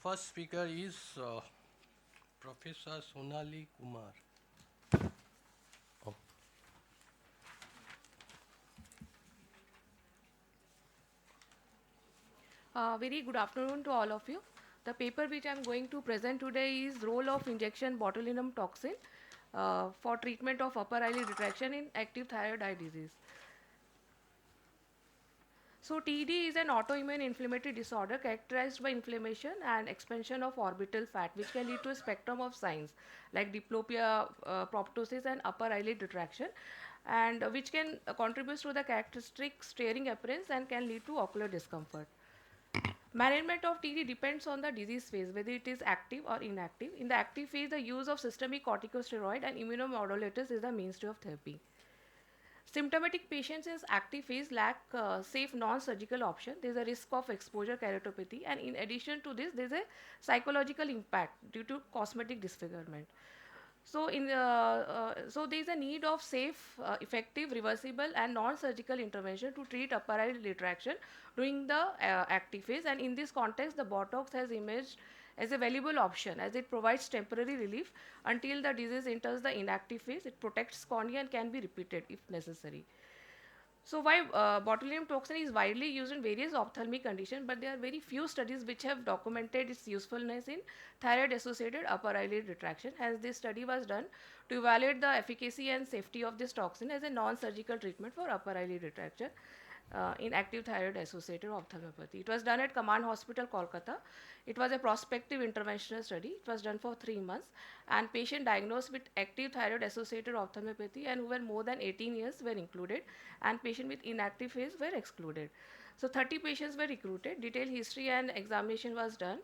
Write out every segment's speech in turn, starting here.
first speaker is Professor Sonali Kumar. Oh. Very good afternoon to all of you. The paper which I am going to present today is role of injection botulinum toxin for treatment of upper eyelid retraction in active thyroid eye disease. So TD is an autoimmune inflammatory disorder characterized by inflammation and expansion of orbital fat, which can lead to a spectrum of signs like diplopia, proptosis, and upper eyelid retraction, and which can contribute to the characteristic staring appearance and can lead to ocular discomfort. Management of TD depends on the disease phase, whether it is active or inactive. In the active phase, the use of systemic corticosteroid and immunomodulators is the mainstay of therapy. Symptomatic patients in active phase lack safe non-surgical option. There is a risk of exposure keratopathy, and in addition to this, there is a psychological impact due to cosmetic disfigurement. So there is a need of safe, effective, reversible, and non-surgical intervention to treat upper eye retraction during the active phase. And in this context, the Botox has emerged as a valuable option as it provides temporary relief until the disease enters the inactive phase. It protects cornea and can be repeated if necessary. So why botulinum toxin is widely used in various ophthalmic conditions, but there are very few studies which have documented its usefulness in thyroid-associated upper eyelid retraction. As this study was done to evaluate the efficacy and safety of this toxin as a non-surgical treatment for upper eyelid retraction in active thyroid-associated ophthalmopathy. It was done at Command Hospital, Kolkata. It was a prospective interventional study. It was done for 3 months, and patients diagnosed with active thyroid-associated ophthalmopathy and who were more than 18 years were included, and patients with inactive phase were excluded. So 30 patients were recruited. Detailed history and examination was done.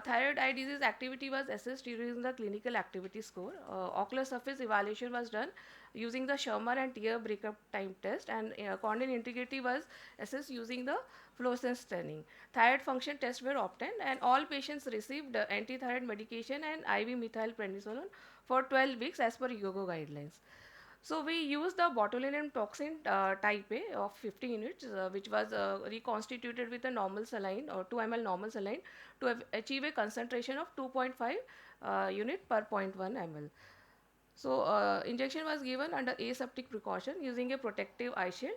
Thyroid eye disease activity was assessed using the clinical activity score. Ocular surface evaluation was done using the Schirmer and tear breakup time test, and corneal integrity was assessed using the fluorescence staining. Thyroid function tests were obtained, and all patients received anti-thyroid medication and IV methylprednisolone for 12 weeks as per YOGO guidelines. So we used the botulinum toxin type A of 50 units, which was reconstituted with a normal saline or 2 ml normal saline to achieve a concentration of 2.5 unit per 0.1 ml. So injection was given under aseptic precaution using a protective eye shield.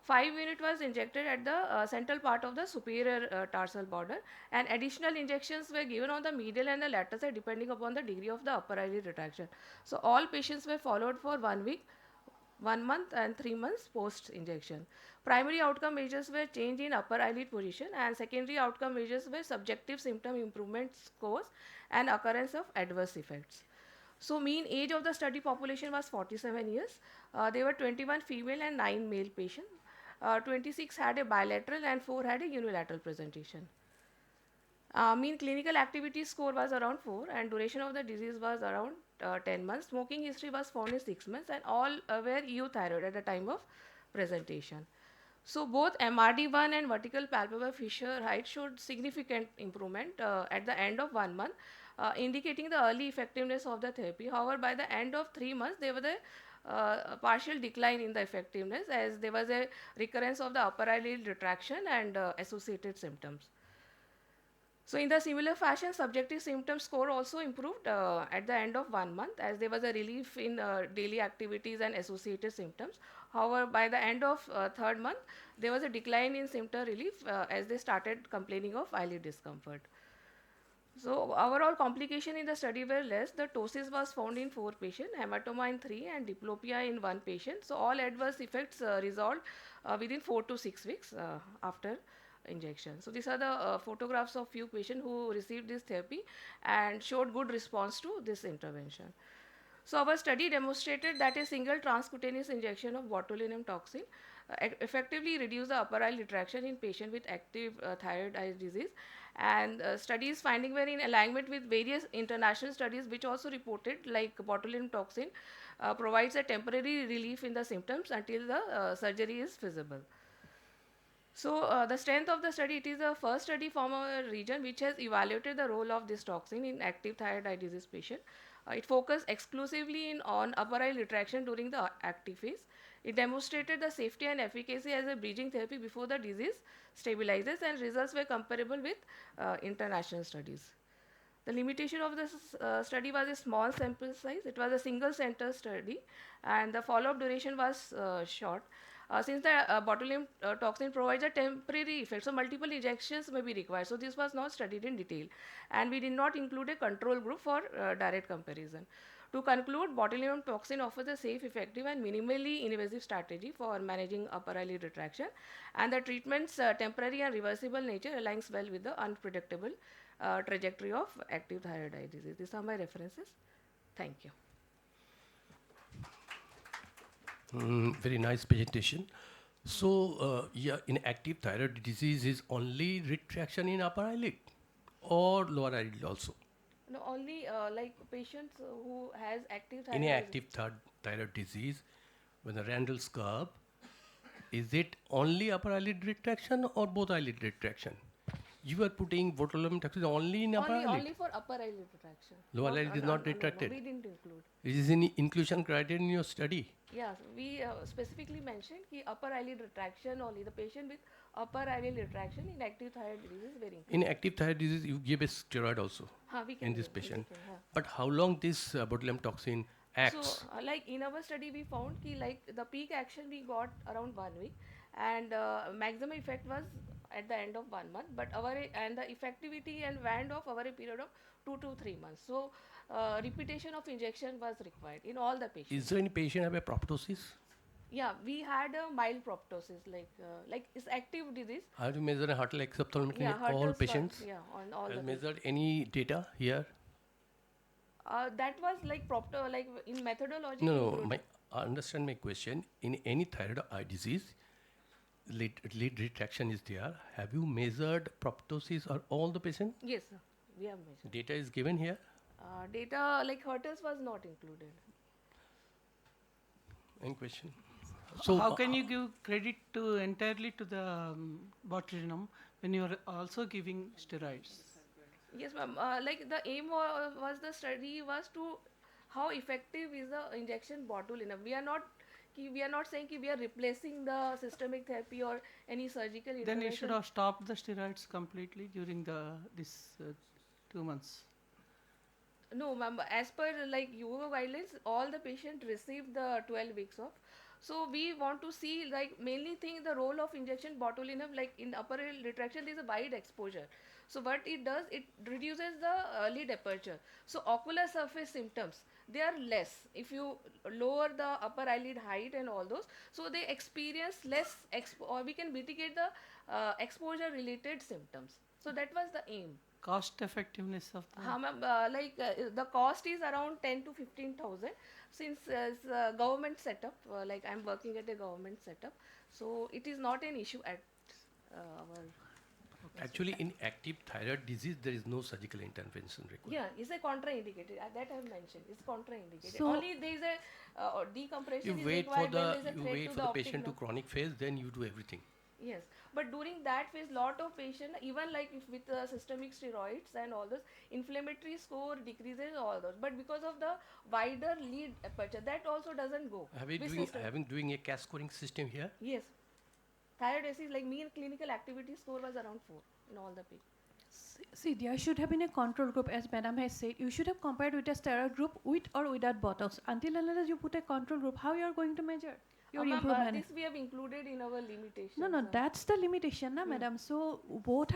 5 unit was injected at the central part of the superior tarsal border, and additional injections were given on the medial and the lateral side depending upon the degree of the upper eyelid retraction. So all patients were followed for 1 week, 1 month and 3 months post injection. Primary outcome measures were change in upper eyelid position, and secondary outcome measures were subjective symptom improvement scores and occurrence of adverse effects. So mean age of the study population was 47 years. There were 21 female and 9 male patients. 26 had a bilateral and 4 had a unilateral presentation. Mean clinical activity score was around 4, and duration of the disease was around 10 months. Smoking history was found in 6 months, and all were euthyroid at the time of presentation. So both MRD1 and vertical palpebral fissure height showed significant improvement at the end of 1 month, indicating the early effectiveness of the therapy. However, by the end of 3 months, there was a partial decline in the effectiveness as there was a recurrence of the upper eyelid retraction and associated symptoms. So in the similar fashion, subjective symptom score also improved at the end of 1 month as there was a relief in daily activities and associated symptoms. However, by the end of third month, there was a decline in symptom relief as they started complaining of eyelid discomfort. So overall complication in the study were less. The ptosis was found in 4 patients, hematoma in 3 and diplopia in 1 patient. So all adverse effects resolved within 4 to 6 weeks after injection. So these are the photographs of few patients who received this therapy and showed good response to this intervention. So our study demonstrated that a single transcutaneous injection of botulinum toxin effectively reduced the upper eye retraction in patients with active thyroid eye disease, and studies finding were in alignment with various international studies which also reported like botulinum toxin provides a temporary relief in the symptoms until the surgery is feasible. So the strength of the study, it is the first study from our region which has evaluated the role of this toxin in active thyroid eye disease patient. It focused exclusively on upper eye retraction during the active phase. It demonstrated the safety and efficacy as a bridging therapy before the disease stabilizes, and results were comparable with international studies. The limitation of this study was a small sample size. It was a single center study, and the follow-up duration was short. Since the botulinum toxin provides a temporary effect, so multiple injections may be required. So this was not studied in detail, and we did not include a control group for direct comparison. To conclude, botulinum toxin offers a safe, effective, and minimally invasive strategy for managing upper eyelid retraction, and the treatment's temporary and reversible nature aligns well with the unpredictable trajectory of active thyroid eye disease. These are my references. Thank you. Very nice presentation. So, yeah, in active thyroid disease is only retraction in upper eyelid or lower eyelid also? No, only like patients who has active In thyroid. active thyroid disease, when the Randall's curve, is it only upper eyelid retraction or both eyelid retraction? You are putting botulinum toxin only in upper eyelid. Only for upper eyelid retraction. Lower eyelid is not retracted. No, we didn't include. It is in inclusion criteria in your study. Yes, we specifically mentioned कि upper eyelid retraction only. The patient with upper eyelid retraction in active thyroid disease is very important. In active thyroid disease, you give a steroid also We can in this give, we patient. can, But how long this botulinum toxin acts? So, like in our study, we found कि like the peak action we got around 1 week, and maximum effect was at the end of 1 month. But and the effectivity and wand off over a period of 2 to 3 months. So, repetition of injection was required in all the patients. Is there any patient have a proptosis? Yeah, we had a mild proptosis, like it's active disease. Have you measured heart acceptance in all Hurdles patients? Yeah, on all Have the you measured any data here? that was like like in methodology. No, I understand my question. In any thyroid eye disease, lead retraction is there. Have you measured proptosis or all the patients? Yes, sir. We have measured. Data is given here. Data like hurdles was not included. Any question? So how can you give credit to entirely to the botulinum when you are also giving steroids? Yes, ma'am. Like the aim was the study was to how effective is the injection botulinum. We are not saying we are replacing the systemic therapy or any surgical intervention. Then you should have stopped the steroids completely during this 2 months. No, ma'am. As per like yoga guidelines, all the patients receive the 12 weeks off. So we want to see like mainly thing the role of injection botulinum like in upper eyelid retraction there is a wide exposure. So what it does, it reduces the lid aperture. So ocular surface symptoms they are less if you lower the upper eyelid height and all those. So they experience less or we can mitigate the exposure related symptoms. So that was the aim. Cost effectiveness of the the cost is around 10 to 15,000 since it's a government setup like I'm working at a government setup, so it is not an issue at our Actually, in active thyroid disease, there is no surgical intervention required. yeah, it's a contraindicated that I've mentioned. It's contraindicated. So Only there is a decompression You is wait for required when the there is a threat to the optic patient to nerve. chronic phase, then you do everything. Yes, but during that phase, lot of patient, even like if with systemic steroids and all those, inflammatory score decreases all those. But because of the wider lead aperture, that also doesn't go. Have you doing a CAS scoring system here? Yes, thyroid disease like mean clinical activity score was around 4 in all the people. see, there should have been a control group, as Madam has said. You should have compared with a steroid group with or without Botox. Until unless you put a control group, how you are going to measure your improvement? This we have included in our limitations. No, that's the limitation, na, madam. So both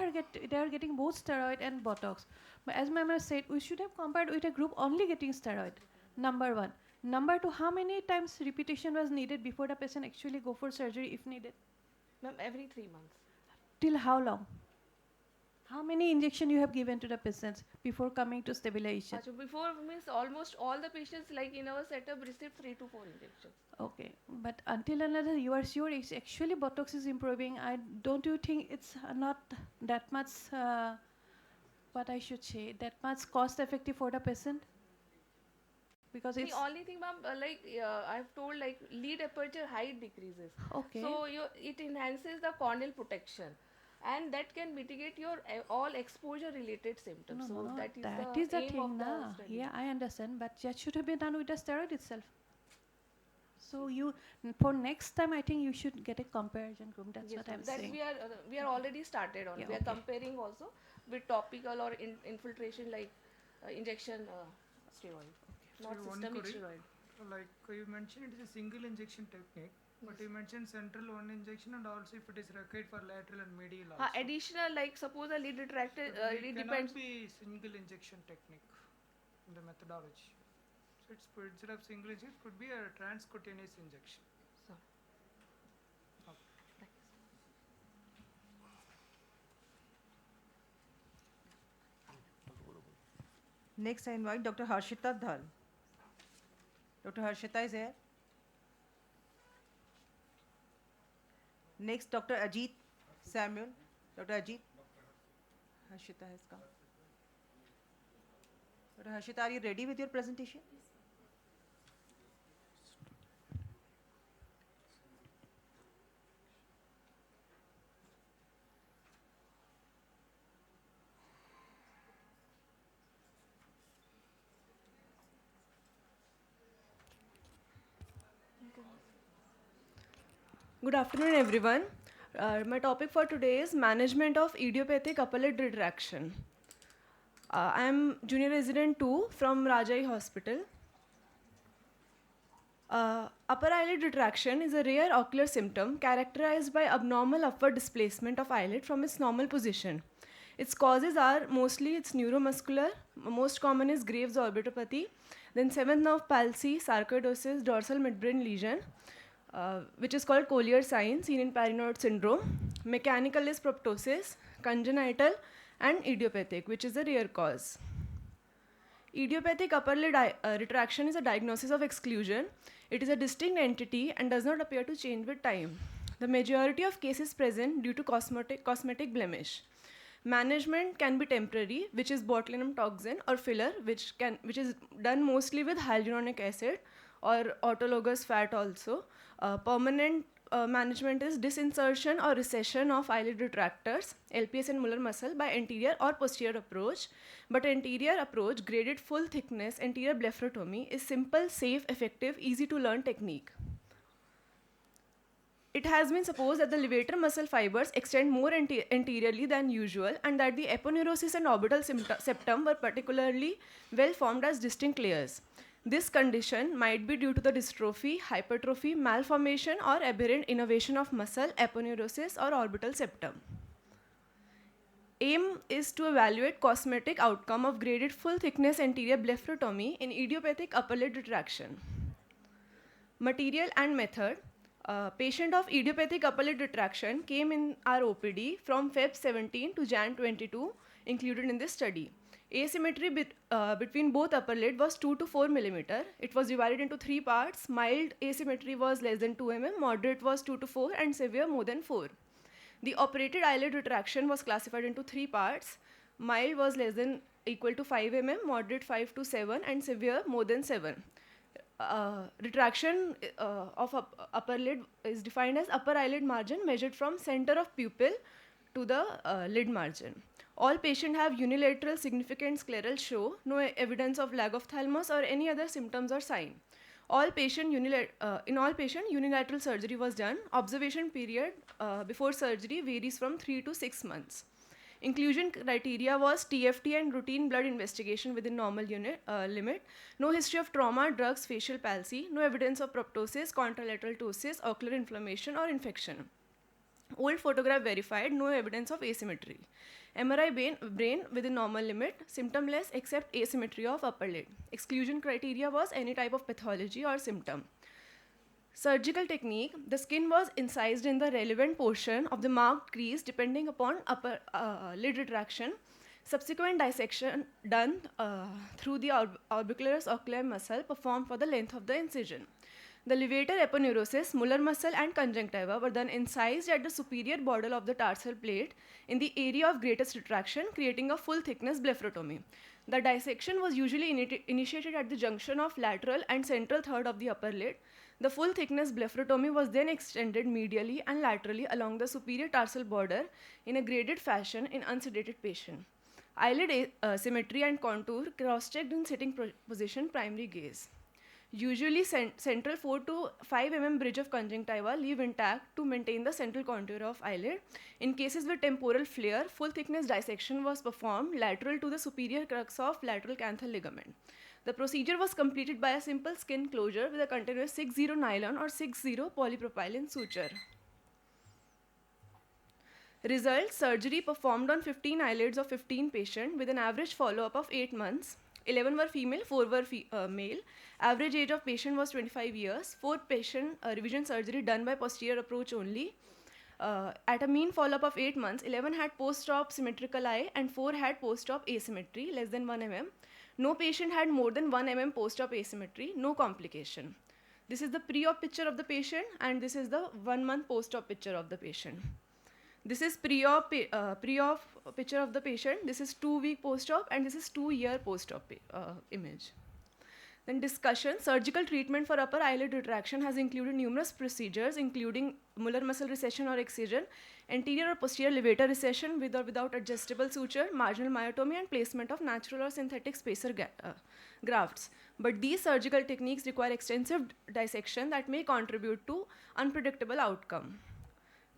they are getting both steroid and Botox. But as Ma'am has said, we should have compared with a group only getting steroid. Number one. Number two, how many times repetition was needed before the patient actually go for surgery if needed? Ma'am, every 3 months. Till how long? How many injection you have given to the patients before coming to stabilization? So before means almost all the patients like in our setup received 3 to 4 injections. Okay, but until unless you are sure it's actually Botox is improving, don't you think it's not that much, what I should say, that much cost effective for the patient? Because The it's only thing, ma'am, I've told like lead aperture height decreases. okay. So it enhances the corneal protection, and that can mitigate your all exposure related symptoms. No, that is that the is the aim thing, of the na. study. Yeah, I understand, but that should have been done with the steroid itself. So for next time, I think you should get a comparison group. That's Yes, what ma'am. I'm That saying. we are already started on. Yeah, We are okay. comparing also with topical or infiltration like injection steroid, not So one systemic query, steroid. like you mentioned, it is a single injection technique, but you mentioned central one injection and also if it is required for lateral and medial also. Additional, like suppose a lead retractor, But it it depends. cannot be single injection technique in the methodology. So it's instead of single injection, it could be a transcutaneous injection. So, Okay. thanks. Next, I invite Dr. Harshita Dhal. Dr. Harshita is here. Next, Dr. Ajit Samuel. Dr. Ajit. Harshita has come. Dr. Harshita, are you ready with your presentation? Good afternoon, everyone. My topic for today is management of idiopathic upper lid retraction. I am junior resident 2 from Rajai Hospital. Upper eyelid retraction is a rare ocular symptom characterized by abnormal upward displacement of eyelid from its normal position. Its causes are mostly it's neuromuscular. Most common is Graves' orbitopathy, then seventh nerve palsy, sarcoidosis, dorsal midbrain lesion, which is called Collier sign seen in paranoid syndrome. Mechanical is proptosis, congenital, and idiopathic, which is a rare cause. Idiopathic upper lid retraction is a diagnosis of exclusion. It is a distinct entity and does not appear to change with time. The majority of cases present due to cosmetic blemish. Management can be temporary, which is botulinum toxin, or filler, which is done mostly with hyaluronic acid or autologous fat also. Permanent management is disinsertion or recession of eyelid retractors, LPS and Muller muscle by anterior or posterior approach. But anterior approach, graded full thickness anterior blepharotomy, is simple, safe, effective, easy to learn technique. It has been supposed that the levator muscle fibers extend more anteriorly than usual and that the aponeurosis and orbital septum were particularly well formed as distinct layers. This condition might be due to the dystrophy, hypertrophy, malformation, or aberrant innervation of muscle, aponeurosis, or orbital septum. Aim is to evaluate cosmetic outcome of graded full thickness anterior blepharotomy in idiopathic upper lid retraction. Material and method. Patient of idiopathic upper lid retraction came in our OPD from Feb 17 to Jan 22, included in this study. Asymmetry between both upper lid was 2 to 4 millimeter. It was divided into 3 parts. Mild asymmetry was less than 2 mm, moderate was 2 to 4, and severe more than 4. The operated eyelid retraction was classified into 3 parts. Mild was less than equal to 5 mm, moderate 5 to 7, and severe more than 7. Retraction of upper lid is defined as upper eyelid margin measured from center of pupil to the lid margin. All patients have unilateral significant scleral show, no evidence of lag of thalamus or any other symptoms or sign. In all patients, unilateral surgery was done. Observation period before surgery varies from 3 to 6 months. Inclusion criteria was TFT and routine blood investigation within normal limit. No history of trauma, drugs, facial palsy. No evidence of proptosis, contralateral ptosis, ocular inflammation or infection. Old photograph verified, no evidence of asymmetry. MRI brain within normal limit, symptomless except asymmetry of upper lid. Exclusion criteria was any type of pathology or symptom. Surgical technique, the skin was incised in the relevant portion of the marked crease depending upon upper lid retraction. Subsequent dissection done through the orbicularis oculi muscle performed for the length of the incision. The levator aponeurosis, Muller muscle and conjunctiva were then incised at the superior border of the tarsal plate in the area of greatest retraction, creating a full thickness blepharotomy. The dissection was usually initiated at the junction of lateral and central third of the upper lid. The full thickness blepharotomy was then extended medially and laterally along the superior tarsal border in a graded fashion in unsedated patient. Eyelid symmetry and contour cross-checked in sitting position, primary gaze. Usually, central 4 to 5 mm bridge of conjunctiva leave intact to maintain the central contour of eyelid. In cases with temporal flare, full thickness dissection was performed lateral to the superior crux of lateral canthal ligament. The procedure was completed by a simple skin closure with a continuous 6-0 nylon or 6-0 polypropylene suture. Result: surgery performed on 15 eyelids of 15 patients with an average follow-up of 8 months. 11 were female, 4 were male. Average age of patient was 25 years. 4 patient revision surgery done by posterior approach only. At a mean follow-up of 8 months, 11 had post-op symmetrical eye and 4 had post-op asymmetry, less than 1 mm. No patient had more than 1 mm post-op asymmetry, no complication. This is the pre-op picture of the patient and this is the 1 month post-op picture of the patient. This is pre-op picture of the patient. This is 2-week post-op and this is 2-year post-op image. Then discussion. Surgical treatment for upper eyelid retraction has included numerous procedures including molar muscle recession or excision, anterior or posterior levator recession with or without adjustable suture, marginal myotomy and placement of natural or synthetic spacer grafts. But these surgical techniques require extensive dissection that may contribute to unpredictable outcome.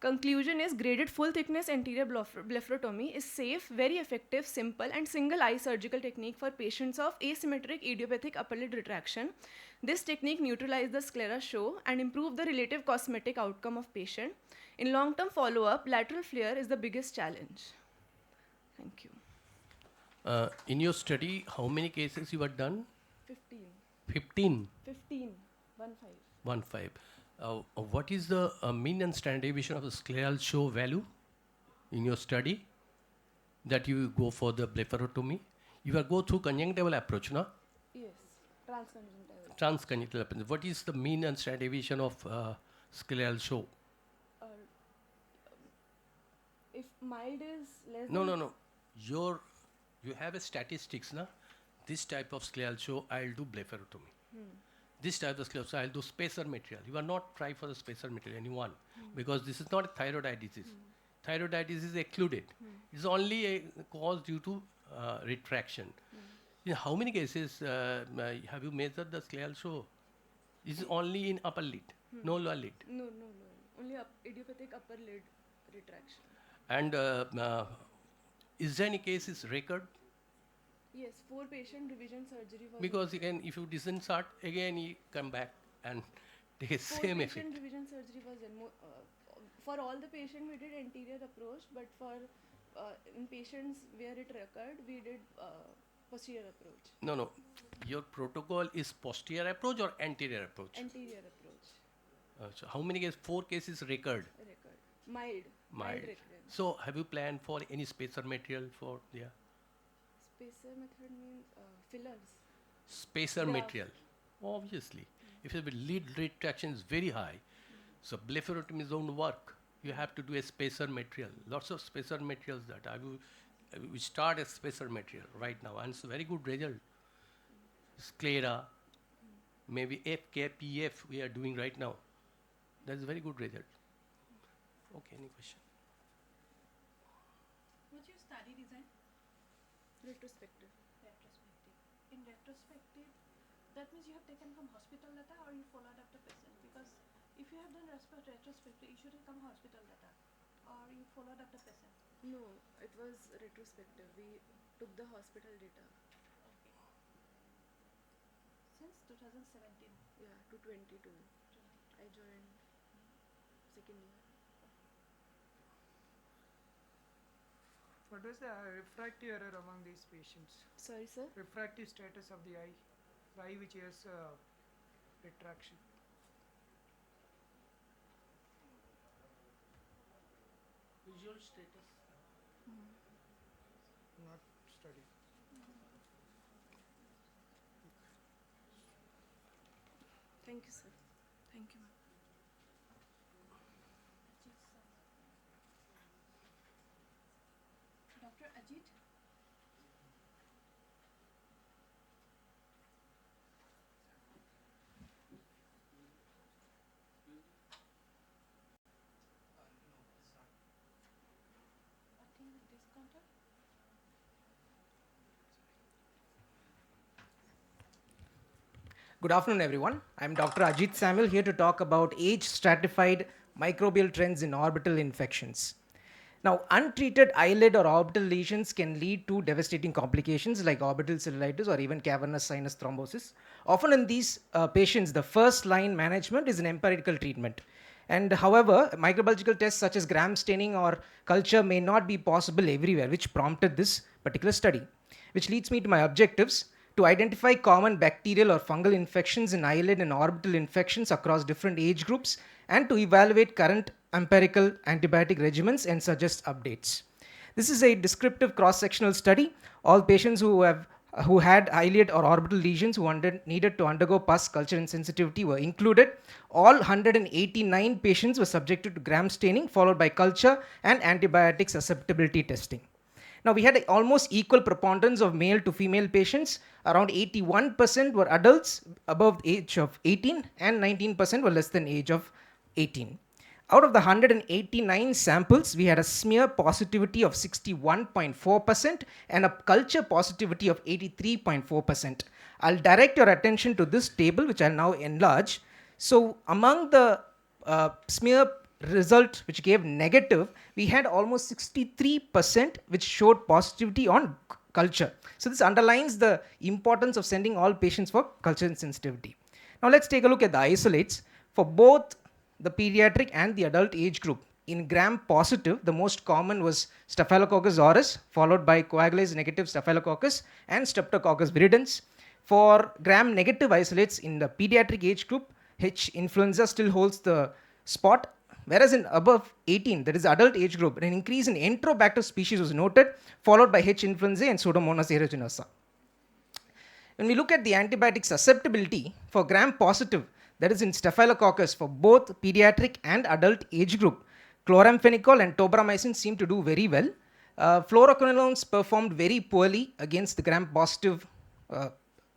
Conclusion is graded full thickness anterior blepharotomy is safe, very effective, simple and single eye surgical technique for patients of asymmetric idiopathic upper lid retraction. This technique neutralizes the sclera show and improve the relative cosmetic outcome of patient. In long-term follow-up, lateral flare is the biggest challenge. Thank you. In your study, how many cases you have done? 15. 15. 15. 1-5. 1-5. What is the mean and standard deviation of the scleral show value in your study that you go for the blepharotomy? You will go through conjunctival approach, no? Yes. Transconjunctival. Transconjunctival approach. What is the mean and standard deviation of Uh, scleral show? if mild is less No, than... no, no. You have a statistics, na? This type of scleral show, I'll do blepharotomy. This type of scleral show, I'll do spacer material. You are not try for the spacer material, anyone, because this is not a thyroid eye disease. Thyroid eye disease is excluded. It's only a cause due to retraction. In how many cases have you measured the scleral show? Is it only in upper lid, no lower lid? No. Only idiopathic upper lid retraction. And is there any cases record? Yes, 4 patient revision surgery was... Because again, if you didn't start, again you come back and take a 4 same patient effect. revision surgery was done. For all the patient we did anterior approach, but for in patients where it recurred, we did posterior approach. No. Your protocol is posterior approach or anterior approach? Anterior approach. So how many cases? 4 cases recurred. Recurred. Mild. Mild. recurrence. So have you planned for any spacer material for Spacer method means fillers. spacer Graft. material? Obviously, if the lid retraction is very high, so blepharotomy don't work. You have to do a spacer material. Lots of spacer materials that we start a spacer material right now, and it's a very good result. Sclera, maybe FKPF we are doing right now. That's a very good result. Okay, any question? What's your study design? Retrospective. Retrospective. In retrospective, that means you have taken from hospital data or you followed up the patient? Because if you have done retrospective, you should have come hospital data or you followed up the patient. No, it was retrospective. We took the hospital data. Okay. Since 2017. Yeah, to 22. I joined second year. What was the refractive error among these patients? Sorry, sir. Refractive status of the eye which has retraction. Visual status. Not studied. Thank you, sir. Thank you, ma'am. Dr. Ajit? I think this contact. Good afternoon, everyone. I'm Dr. Ajit Samuel here to talk about age-stratified microbial trends in orbital infections. Now, untreated eyelid or orbital lesions can lead to devastating complications like orbital cellulitis or even cavernous sinus thrombosis. Often in these patients, the first line management is an empirical treatment. And however, microbiological tests such as gram staining or culture may not be possible everywhere, which prompted this particular study. Which leads me to my objectives: to identify common bacterial or fungal infections in eyelid and orbital infections across different age groups, and to evaluate current empirical antibiotic regimens and suggest updates. This is a descriptive cross-sectional study. All patients who had eyelid or orbital lesions who needed to undergo pus culture and sensitivity were included. All 189 patients were subjected to gram staining, followed by culture and antibiotic susceptibility testing. Now, we had almost equal preponderance of male to female patients. Around 81% were adults above the age of 18 and 19% were less than age of 18. Out of the 189 samples, we had a smear positivity of 61.4% and a culture positivity of 83.4%. I'll direct your attention to this table, which I'll now enlarge. So among the smear result which gave negative, we had almost 63% which showed positivity on culture. So this underlines the importance of sending all patients for culture and sensitivity. Now let's take a look at the isolates. For both the pediatric and the adult age group, in gram positive, the most common was Staphylococcus aureus, followed by coagulase negative Staphylococcus and Streptococcus viridans. For gram negative isolates in the pediatric age group, H. influenza still holds the spot, whereas in above 18, that is adult age group, an increase in Enterobacter species was noted, followed by H. influenzae and Pseudomonas aeruginosa. When we look at the antibiotic susceptibility for gram positive, that is in Staphylococcus for both pediatric and adult age group, chloramphenicol and tobramycin seem to do very well. Fluoroquinolones performed very poorly against the gram positive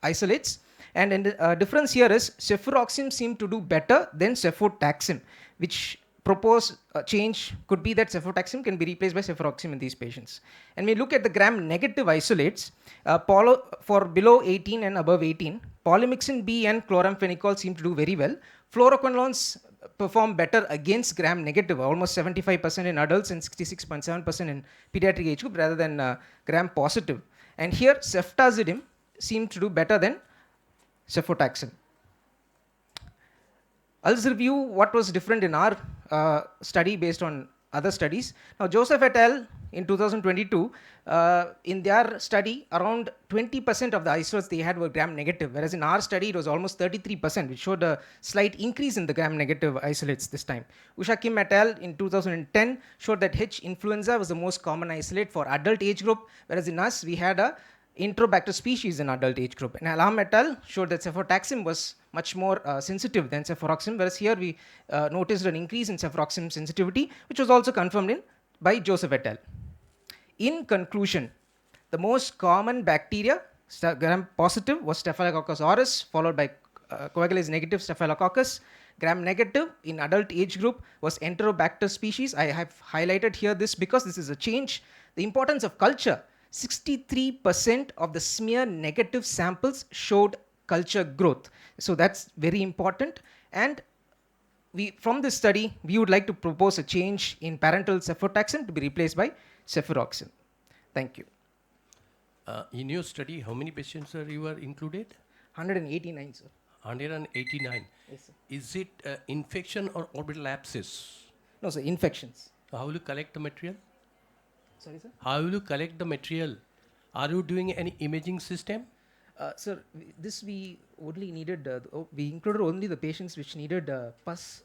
isolates. And the difference here is cefuroxime seemed to do better than cefotaxime, which proposed change could be that cefotaxime can be replaced by cefuroxime in these patients. And we look at the gram negative isolates for below 18 and above 18, polymyxin B and chloramphenicol seem to do very well. Fluoroquinolones perform better against gram negative, almost 75% in adults and 66.7% in pediatric age group rather than gram positive. And here ceftazidime seemed to do better than cefotaxime. I'll just review what was different in our study based on other studies. Now, Joseph et al. In 2022, in their study, around 20% of the isolates they had were gram negative, whereas in our study, it was almost 33%, which showed a slight increase in the gram negative isolates this time. Usha Kim et al. In 2010 showed that H. influenza was the most common isolate for adult age group, whereas in us, we had a Enterobacter species in adult age group. And Alam et al. Showed that cefotaxime was much more sensitive than cefuroxime, whereas here we noticed an increase in cefuroxime sensitivity, which was also confirmed by Joseph et al. In conclusion, the most common bacteria gram positive was Staphylococcus aureus, followed by coagulase negative Staphylococcus. Gram negative in adult age group was Enterobacter species. I have highlighted here this because this is a change. The importance of culture: 63% of the smear negative samples showed culture growth. So that's very important. And from this study, we would like to propose a change in parental cefotaxime to be replaced by cefuroxime. Thank you. In your study, how many patients you were included? 189, sir. 189. Yes, sir. Is it infection or orbital abscess? No, sir, infections. So how will you collect the material? Sorry, sir? How will you collect the material? Are you doing any imaging system? Sir, we only needed, we included only the patients which needed pus,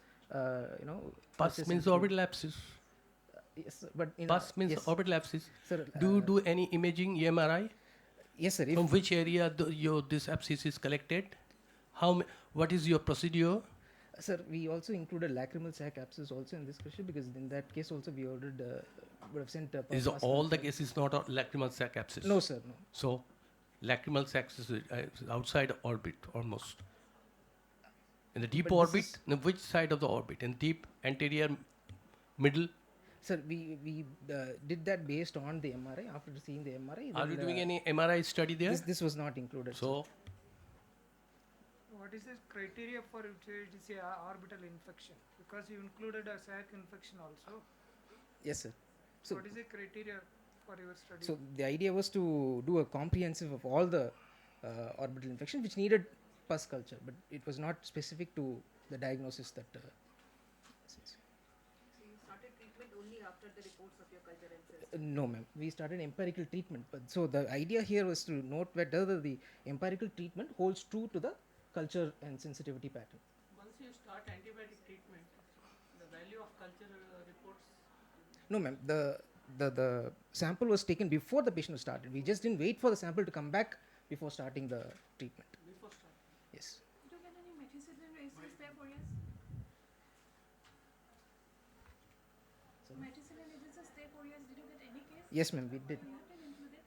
Pus means orbital abscess. Yes, sir, but Pus means yes. orbital abscess. Sir, Do you do any imaging MRI? Yes, sir. From which area this abscess is collected? What is your procedure? Sir, we also included lacrimal sac abscess also in this question, because in that case also we ordered, would have sent Is all the cases not lacrimal sac abscess? No, sir, no. So, lacrimal sac is outside orbit almost. In the deep orbit, which side of the orbit? In deep, anterior, middle? Sir, we did that based on the MRI. After seeing the MRI, are you doing any MRI study there? This was not included. So, what is the criteria for it is a orbital infection? Because you included a sac infection also. Yes, sir. So, What is the criteria for your study? so the idea was to do a comprehensive of all the orbital infection which needed pus culture, but it was not specific to the diagnosis that. No, ma'am. We started empirical treatment, but so the idea here was to note whether the empirical treatment holds true to the culture and sensitivity pattern. Once you start antibiotic treatment, the value of culture reports. No, ma'am. The sample was taken before the patient was started. We just didn't wait for the sample to come back before starting the treatment. Before starting. Yes. Did you get any methicillin resistance there for yes? Sorry? Methicillin resistance there for yes. Did you get any case? Yes, ma'am. We did. You have to include it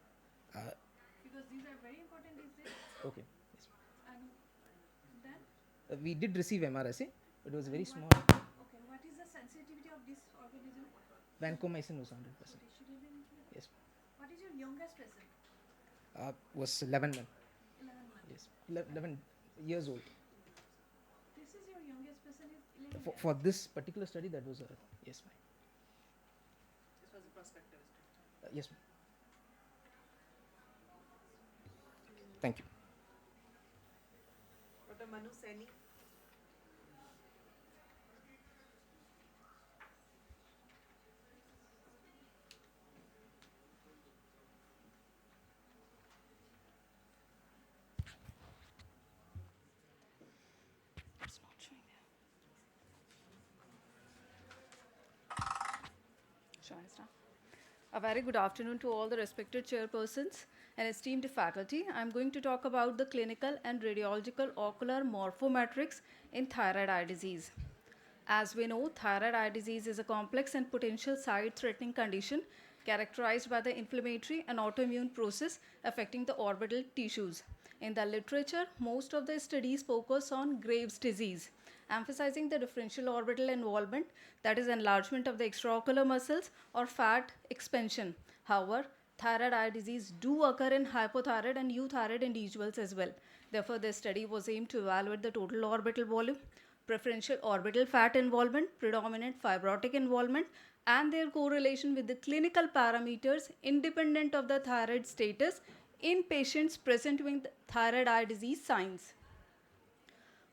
because these are very important these days. Okay. Yes. And then, We did receive MRSA, but it was very small. okay, what is the sensitivity of this organism? Vancomycin was 100%. Should have been included. Yes. What is your youngest patient? Was 11, ma'am. 11 months. Yes. 11 years old. This is your youngest patient is 11 For this particular study, that was yes, ma'am. This was a prospective study. Yes, ma'am. Thank you. Dr. Manu Saini. It's not showing there. Shall I start? A very good afternoon to all the respected chairpersons and esteemed faculty. I'm going to talk about the clinical and radiological ocular morphometrics in thyroid eye disease. As we know, thyroid eye disease is a complex and potential side-threatening condition characterized by the inflammatory and autoimmune process affecting the orbital tissues. In the literature, most of the studies focus on Graves' disease, emphasizing the differential orbital involvement, that is enlargement of the extraocular muscles or fat expansion. However, thyroid eye disease do occur in hypothyroid and euthyroid individuals as well. Therefore, this study was aimed to evaluate the total orbital volume, preferential orbital fat involvement, predominant fibrotic involvement, and their correlation with the clinical parameters independent of the thyroid status in patients presenting with thyroid eye disease signs.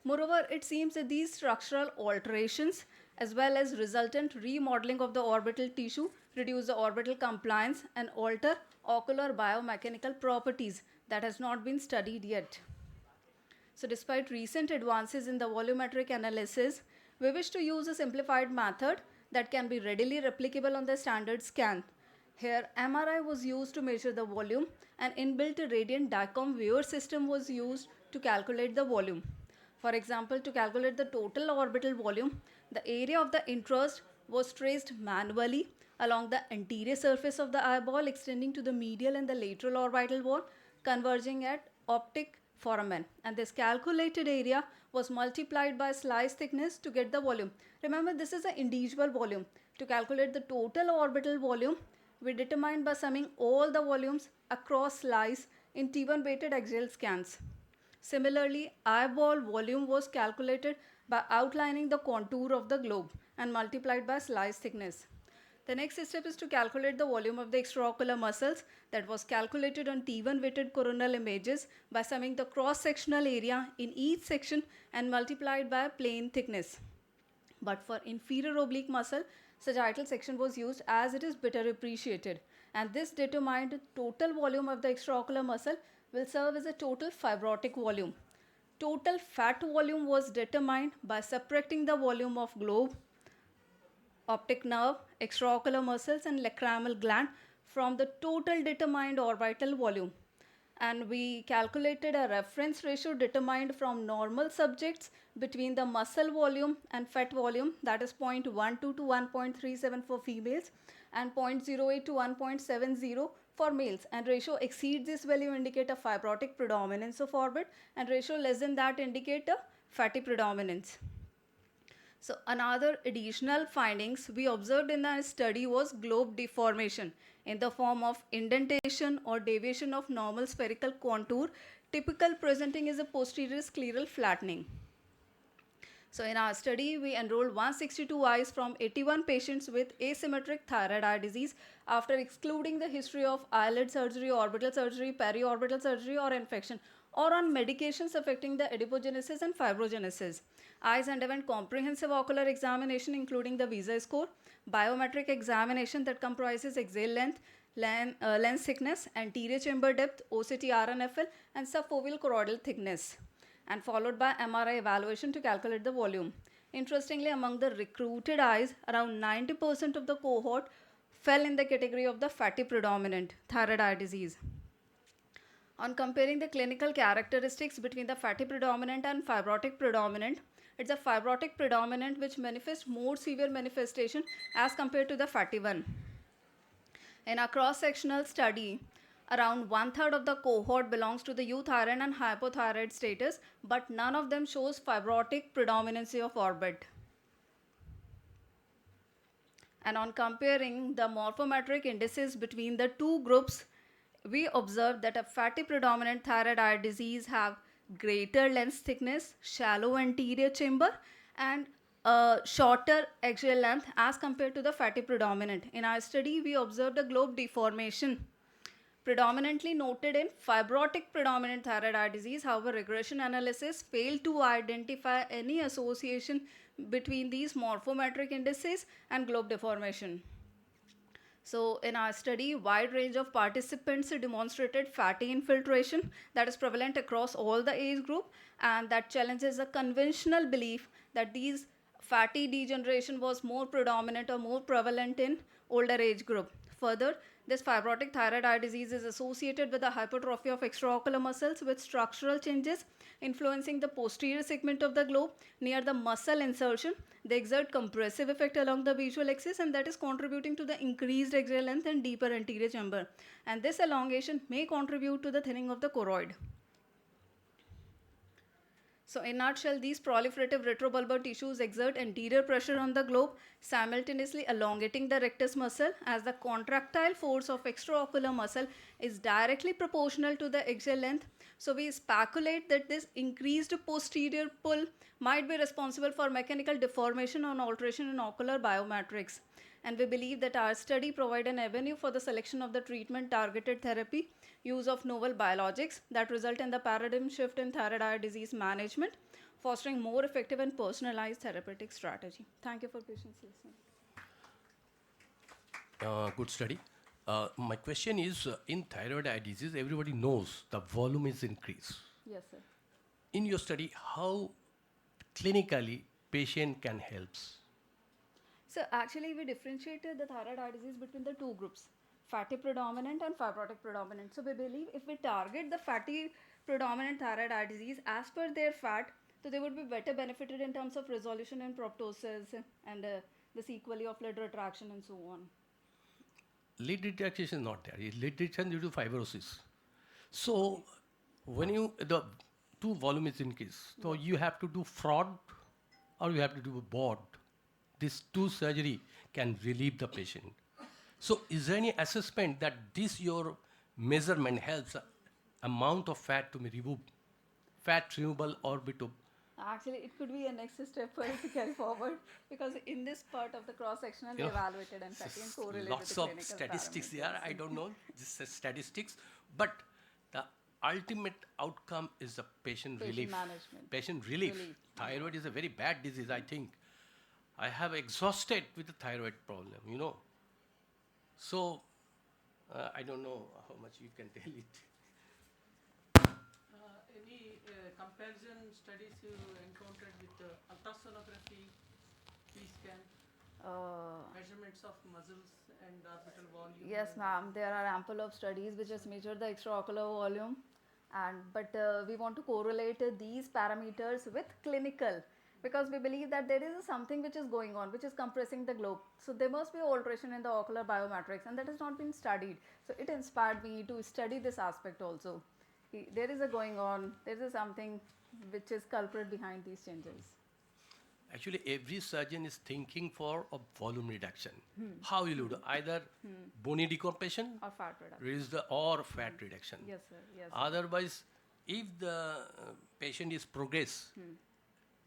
Moreover, it seems that these structural alterations as well as resultant remodeling of the orbital tissue reduce the orbital compliance and alter ocular biomechanical properties that has not been studied yet. So despite recent advances in the volumetric analysis, we wish to use a simplified method that can be readily replicable on the standard scan. Here, MRI was used to measure the volume and inbuilt radiant DICOM viewer system was used to calculate the volume. For example, to calculate the total orbital volume, the area of the interest was traced manually along the anterior surface of the eyeball extending to the medial and the lateral orbital wall, converging at optic foramen. And this calculated area was multiplied by slice thickness to get the volume. Remember, this is an individual volume. To calculate the total orbital volume, we determined by summing all the volumes across slice in T1 weighted axial scans. Similarly, eyeball volume was calculated by outlining the contour of the globe and multiplied by slice thickness. The next step is to calculate the volume of the extraocular muscles that was calculated on T1 weighted coronal images by summing the cross-sectional area in each section and multiplied by plane thickness. But for inferior oblique muscle, sagittal section was used as it is better appreciated, and this determined total volume of the extraocular muscle will serve as a total fibrotic volume. Total fat volume was determined by subtracting the volume of globe, optic nerve, extraocular muscles and lacrimal gland from the total determined orbital volume. And we calculated a reference ratio determined from normal subjects between the muscle volume and fat volume, that is 0.12 to 1.37 for females and 0.08 to 1.70 for males, and ratio exceeds this value indicate a fibrotic predominance of orbit and ratio less than that indicate a fatty predominance. So another additional findings we observed in the study was globe deformation in the form of indentation or deviation of normal spherical contour, typical presenting is a posterior scleral flattening. So in our study, we enrolled 162 eyes from 81 patients with asymmetric thyroid eye disease after excluding the history of eyelid surgery, orbital surgery, periorbital surgery or infection, or on medications affecting the adipogenesis and fibrogenesis. Eyes underwent comprehensive ocular examination including the VISA score, biometric examination that comprises axial length, lens thickness, anterior chamber depth, OCT RNFL, and subfoveal choroidal thickness, and followed by MRI evaluation to calculate the volume. Interestingly, among the recruited eyes, around 90% of the cohort fell in the category of the fatty predominant thyroid eye disease. On comparing the clinical characteristics between the fatty predominant and fibrotic predominant, it's a fibrotic predominant which manifests more severe manifestation as compared to the fatty one. In a cross-sectional study, around 1/3 of the cohort belongs to the euthyroid and hypothyroid status, but none of them shows fibrotic predominancy of orbit. And on comparing the morphometric indices between the two groups, we observed that a fatty predominant thyroid eye disease have greater lens thickness, shallow anterior chamber, and a shorter axial length as compared to the fatty predominant. In our study, we observed a globe deformation predominantly noted in fibrotic predominant thyroid eye disease. However, regression analysis failed to identify any association between these morphometric indices and globe deformation. So in our study, wide range of participants demonstrated fatty infiltration that is prevalent across all the age group, and that challenges a conventional belief that these fatty degeneration was more predominant or more prevalent in older age group. Further, this fibrotic thyroid eye disease is associated with the hypertrophy of extraocular muscles with structural changes influencing the posterior segment of the globe near the muscle insertion. They exert compressive effect along the visual axis, and that is contributing to the increased axial length and deeper anterior chamber. And this elongation may contribute to the thinning of the choroid. So in nutshell, these proliferative retrobulbar tissues exert anterior pressure on the globe, simultaneously elongating the rectus muscle, as the contractile force of extraocular muscle is directly proportional to the axial length. So we speculate that this increased posterior pull might be responsible for mechanical deformation or alteration in ocular biometrics. And we believe that our study provides an avenue for the selection of the treatment targeted therapy, use of novel biologics that result in the paradigm shift in thyroid eye disease management, fostering more effective and personalized therapeutic strategy. Thank you for patiently listening. Good study. My question is, in thyroid eye disease, everybody knows the volume is increased. Yes, sir. In your study, how clinically patient can help? So actually, we differentiated the thyroid eye disease between the two groups, fatty predominant and fibrotic predominant. So we believe if we target the fatty predominant thyroid eye disease as per their fat, so they would be better benefited in terms of resolution and proptosis and the sequelae of lid retraction and so on. Lid retraction is not there. Lid retraction due to fibrosis. So when the two volume is increased, so you have to do fraud or you have to do a board. These two surgery can relieve the patient. So is there any assessment that this your measurement helps amount of fat to be removed, fat removable orbital? Actually, it could be a next step for us to carry forward, because in this part of the cross-sectional, we evaluated and fatty and correlated Lots the of clinical statistics parameters. here. I don't know, this is statistics, but the ultimate outcome is the patient relief. Management. Patient relief. Thyroid is a very bad disease, I think. I have exhausted with the thyroid problem, you know. So, I don't know how much you can tell it. Any comparison studies you encountered with ultrasonography, T-scan, measurements of muscles and orbital volume? Yes, ma'am. There are ample of studies which has measured the extraocular volume, but we want to correlate these parameters with clinical, because we believe that there is something which is going on, which is compressing the globe. So there must be alteration in the ocular biometrics, and that has not been studied. So it inspired me to study this aspect also. There is a going on, there is something which is culprit behind these changes. Actually, every surgeon is thinking for a volume reduction. How will you do? Either bony decompression Or fat reduction. or fat reduction. Yes, sir. Yes. Otherwise, if the patient is progress,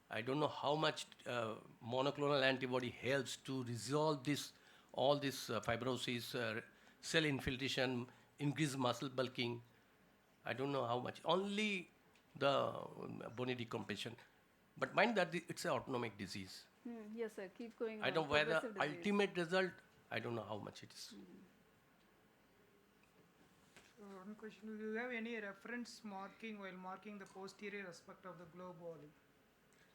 I don't know how much monoclonal antibody helps to resolve this, all this fibrosis, cell infiltration, increase muscle bulking. I don't know how much. Only the bony decompression. But mind that it's an autonomic disease. Yes, sir. Keep going I on. don't know whether Progressive disease. ultimate result, I don't know how much it is. So one question: do you have any reference marking while marking the posterior aspect of the globe wall?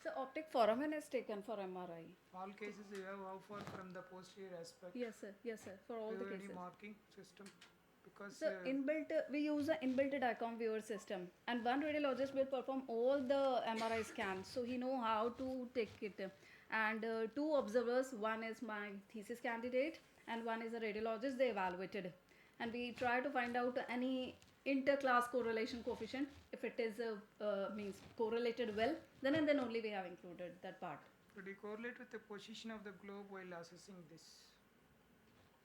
So optic foramen is taken for MRI. All cases you have how far from the posterior aspect? Yes, sir. Yes, sir. For all Do the you have cases. any marking system? Because So inbuilt, we use an inbuilt DICOM viewer system, and one radiologist will perform all the MRI scans, so he know how to take it. And two observers, one is my thesis candidate, and one is a radiologist. They evaluated, and we try to find out any interclass correlation coefficient. If it is means correlated well, then and then only we have included that part. could you correlate with the position of the globe while assessing this?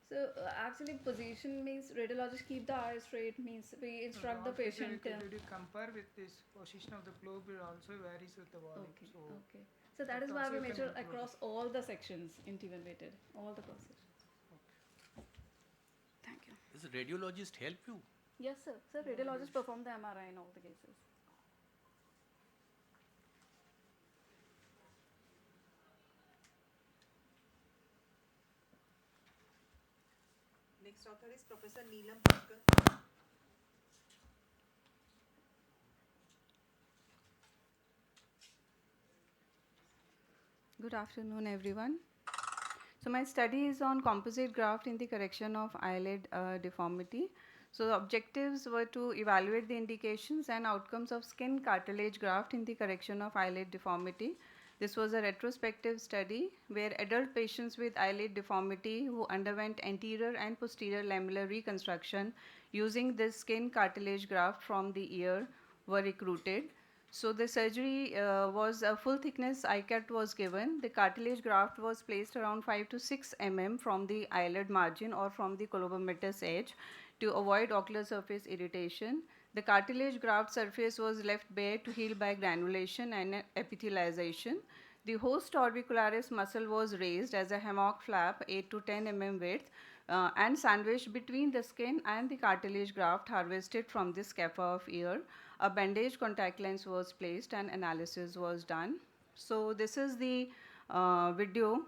So actually position means radiologist keep the eye straight, means we instruct the patient. Did you compare with this position of the globe? It also varies with the volume. Okay, So okay. So that is that why also we you can measure include. across all the sections, intervented, all the cross sections. Thank you. Does the radiologist help you? Yes, sir. Sir, radiologists perform the MRI in all the cases. Next author is Professor Neelam Patkar. Good afternoon, everyone. So my study is on composite graft in the correction of eyelid deformity. So the objectives were to evaluate the indications and outcomes of skin cartilage graft in the correction of eyelid deformity. This was a retrospective study where adult patients with eyelid deformity who underwent anterior and posterior lamellar reconstruction using this skin cartilage graft from the ear were recruited. So the surgery was a full thickness ICAT was given. The cartilage graft was placed around 5 to 6 mm from the eyelid margin or from the colobomatous edge to avoid ocular surface irritation. The cartilage graft surface was left bare to heal by granulation and epithelialization. The host orbicularis muscle was raised as a hammock flap 8 to 10 mm width and sandwiched between the skin and the cartilage graft harvested from the scapha of ear. A bandage contact lens was placed and analysis was done. So this is the video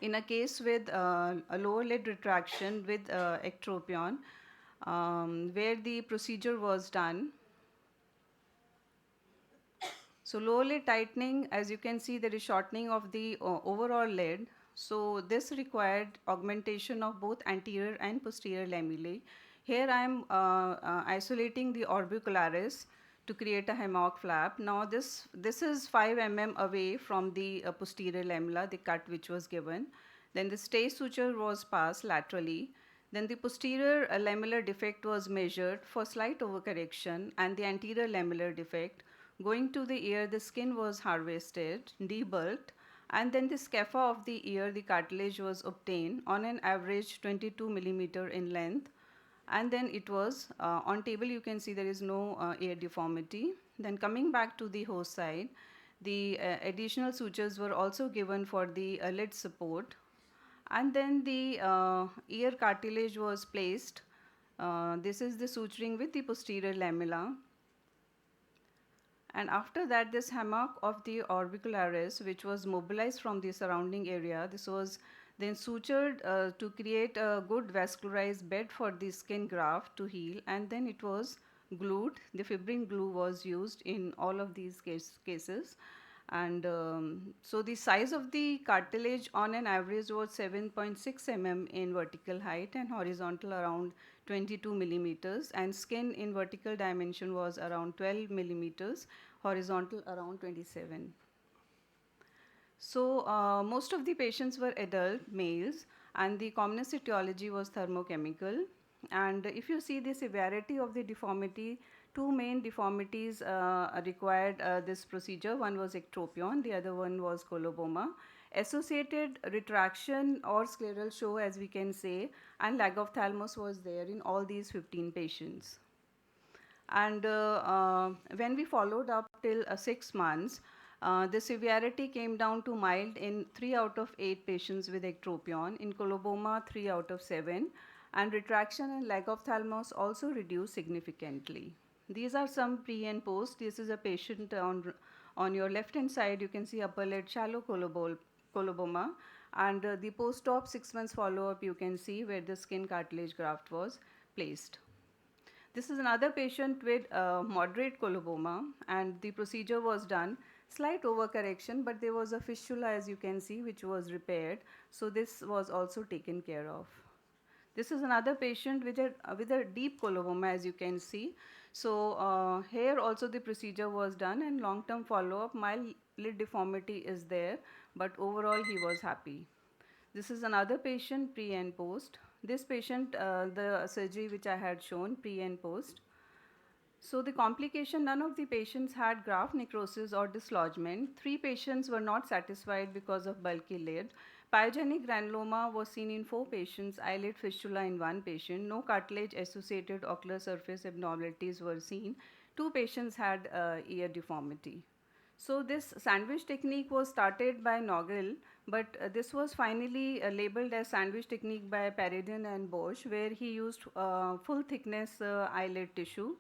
in a case with a lower lid retraction with ectropion, where the procedure was done. So lower lid tightening, as you can see, there is shortening of the overall lid. So this required augmentation of both anterior and posterior lamellae. Here I am isolating the orbicularis to create a hammock flap. Now this is 5 mm away from the posterior lamella, the cut which was given. Then the stay suture was passed laterally. Then the posterior lamellar defect was measured for slight overcorrection and the anterior lamellar defect. Going to the ear, the skin was harvested, debulked, and then the scapha of the ear, the cartilage was obtained on an average 22 millimeter in length. And then it was on table, you can see there is no ear deformity. Then coming back to the host side, the additional sutures were also given for the lid support. And then the ear cartilage was placed. This is the suturing with the posterior lamella. And after that, this hammock of the orbicularis, which was mobilized from the surrounding area, this was then sutured to create a good vascularized bed for the skin graft to heal, and then it was glued. The fibrin glue was used in all of these cases. And so the size of the cartilage on an average was 7.6 mm in vertical height and horizontal around 22 millimeters, and skin in vertical dimension was around 12 millimeters, horizontal around 27. So most of the patients were adult males, and the commonest etiology was thermochemical. And if you see the severity of the deformity, Two main deformities required this procedure. One was ectropion, the other one was coloboma. Associated retraction or scleral show, as we can say, and lag of thalamus was there in all these 15 patients. And when we followed up till 6 months, the severity came down to mild in 3 out of 8 patients with ectropion, in coloboma 3 out of 7, and retraction and lag of thalamus also reduced significantly. These are some pre and post. This is a patient on your left hand side. You can see upper lid shallow coloboma, and the post-op 6 months follow-up you can see where the skin cartilage graft was placed. This is another patient with moderate coloboma, and the procedure was done. Slight overcorrection, but there was a fistula, as you can see, which was repaired. So this was also taken care of. This is another patient with a deep coloboma, as you can see. So here also the procedure was done, and long-term follow-up, mild lid deformity is there, but overall he was happy. This is another patient pre and post. This patient, the surgery which I had shown pre and post. So the complication, none of the patients had graft necrosis or dislodgement. 3 patients were not satisfied because of bulky lid. Pyogenic granuloma was seen in 4 patients, eyelid fistula in 1 patient. No cartilage associated ocular surface abnormalities were seen. 2 patients had ear deformity. So this sandwich technique was started by Nogel, but this was finally labeled as sandwich technique by Paradin and Bosch, where he used full thickness eyelid tissue.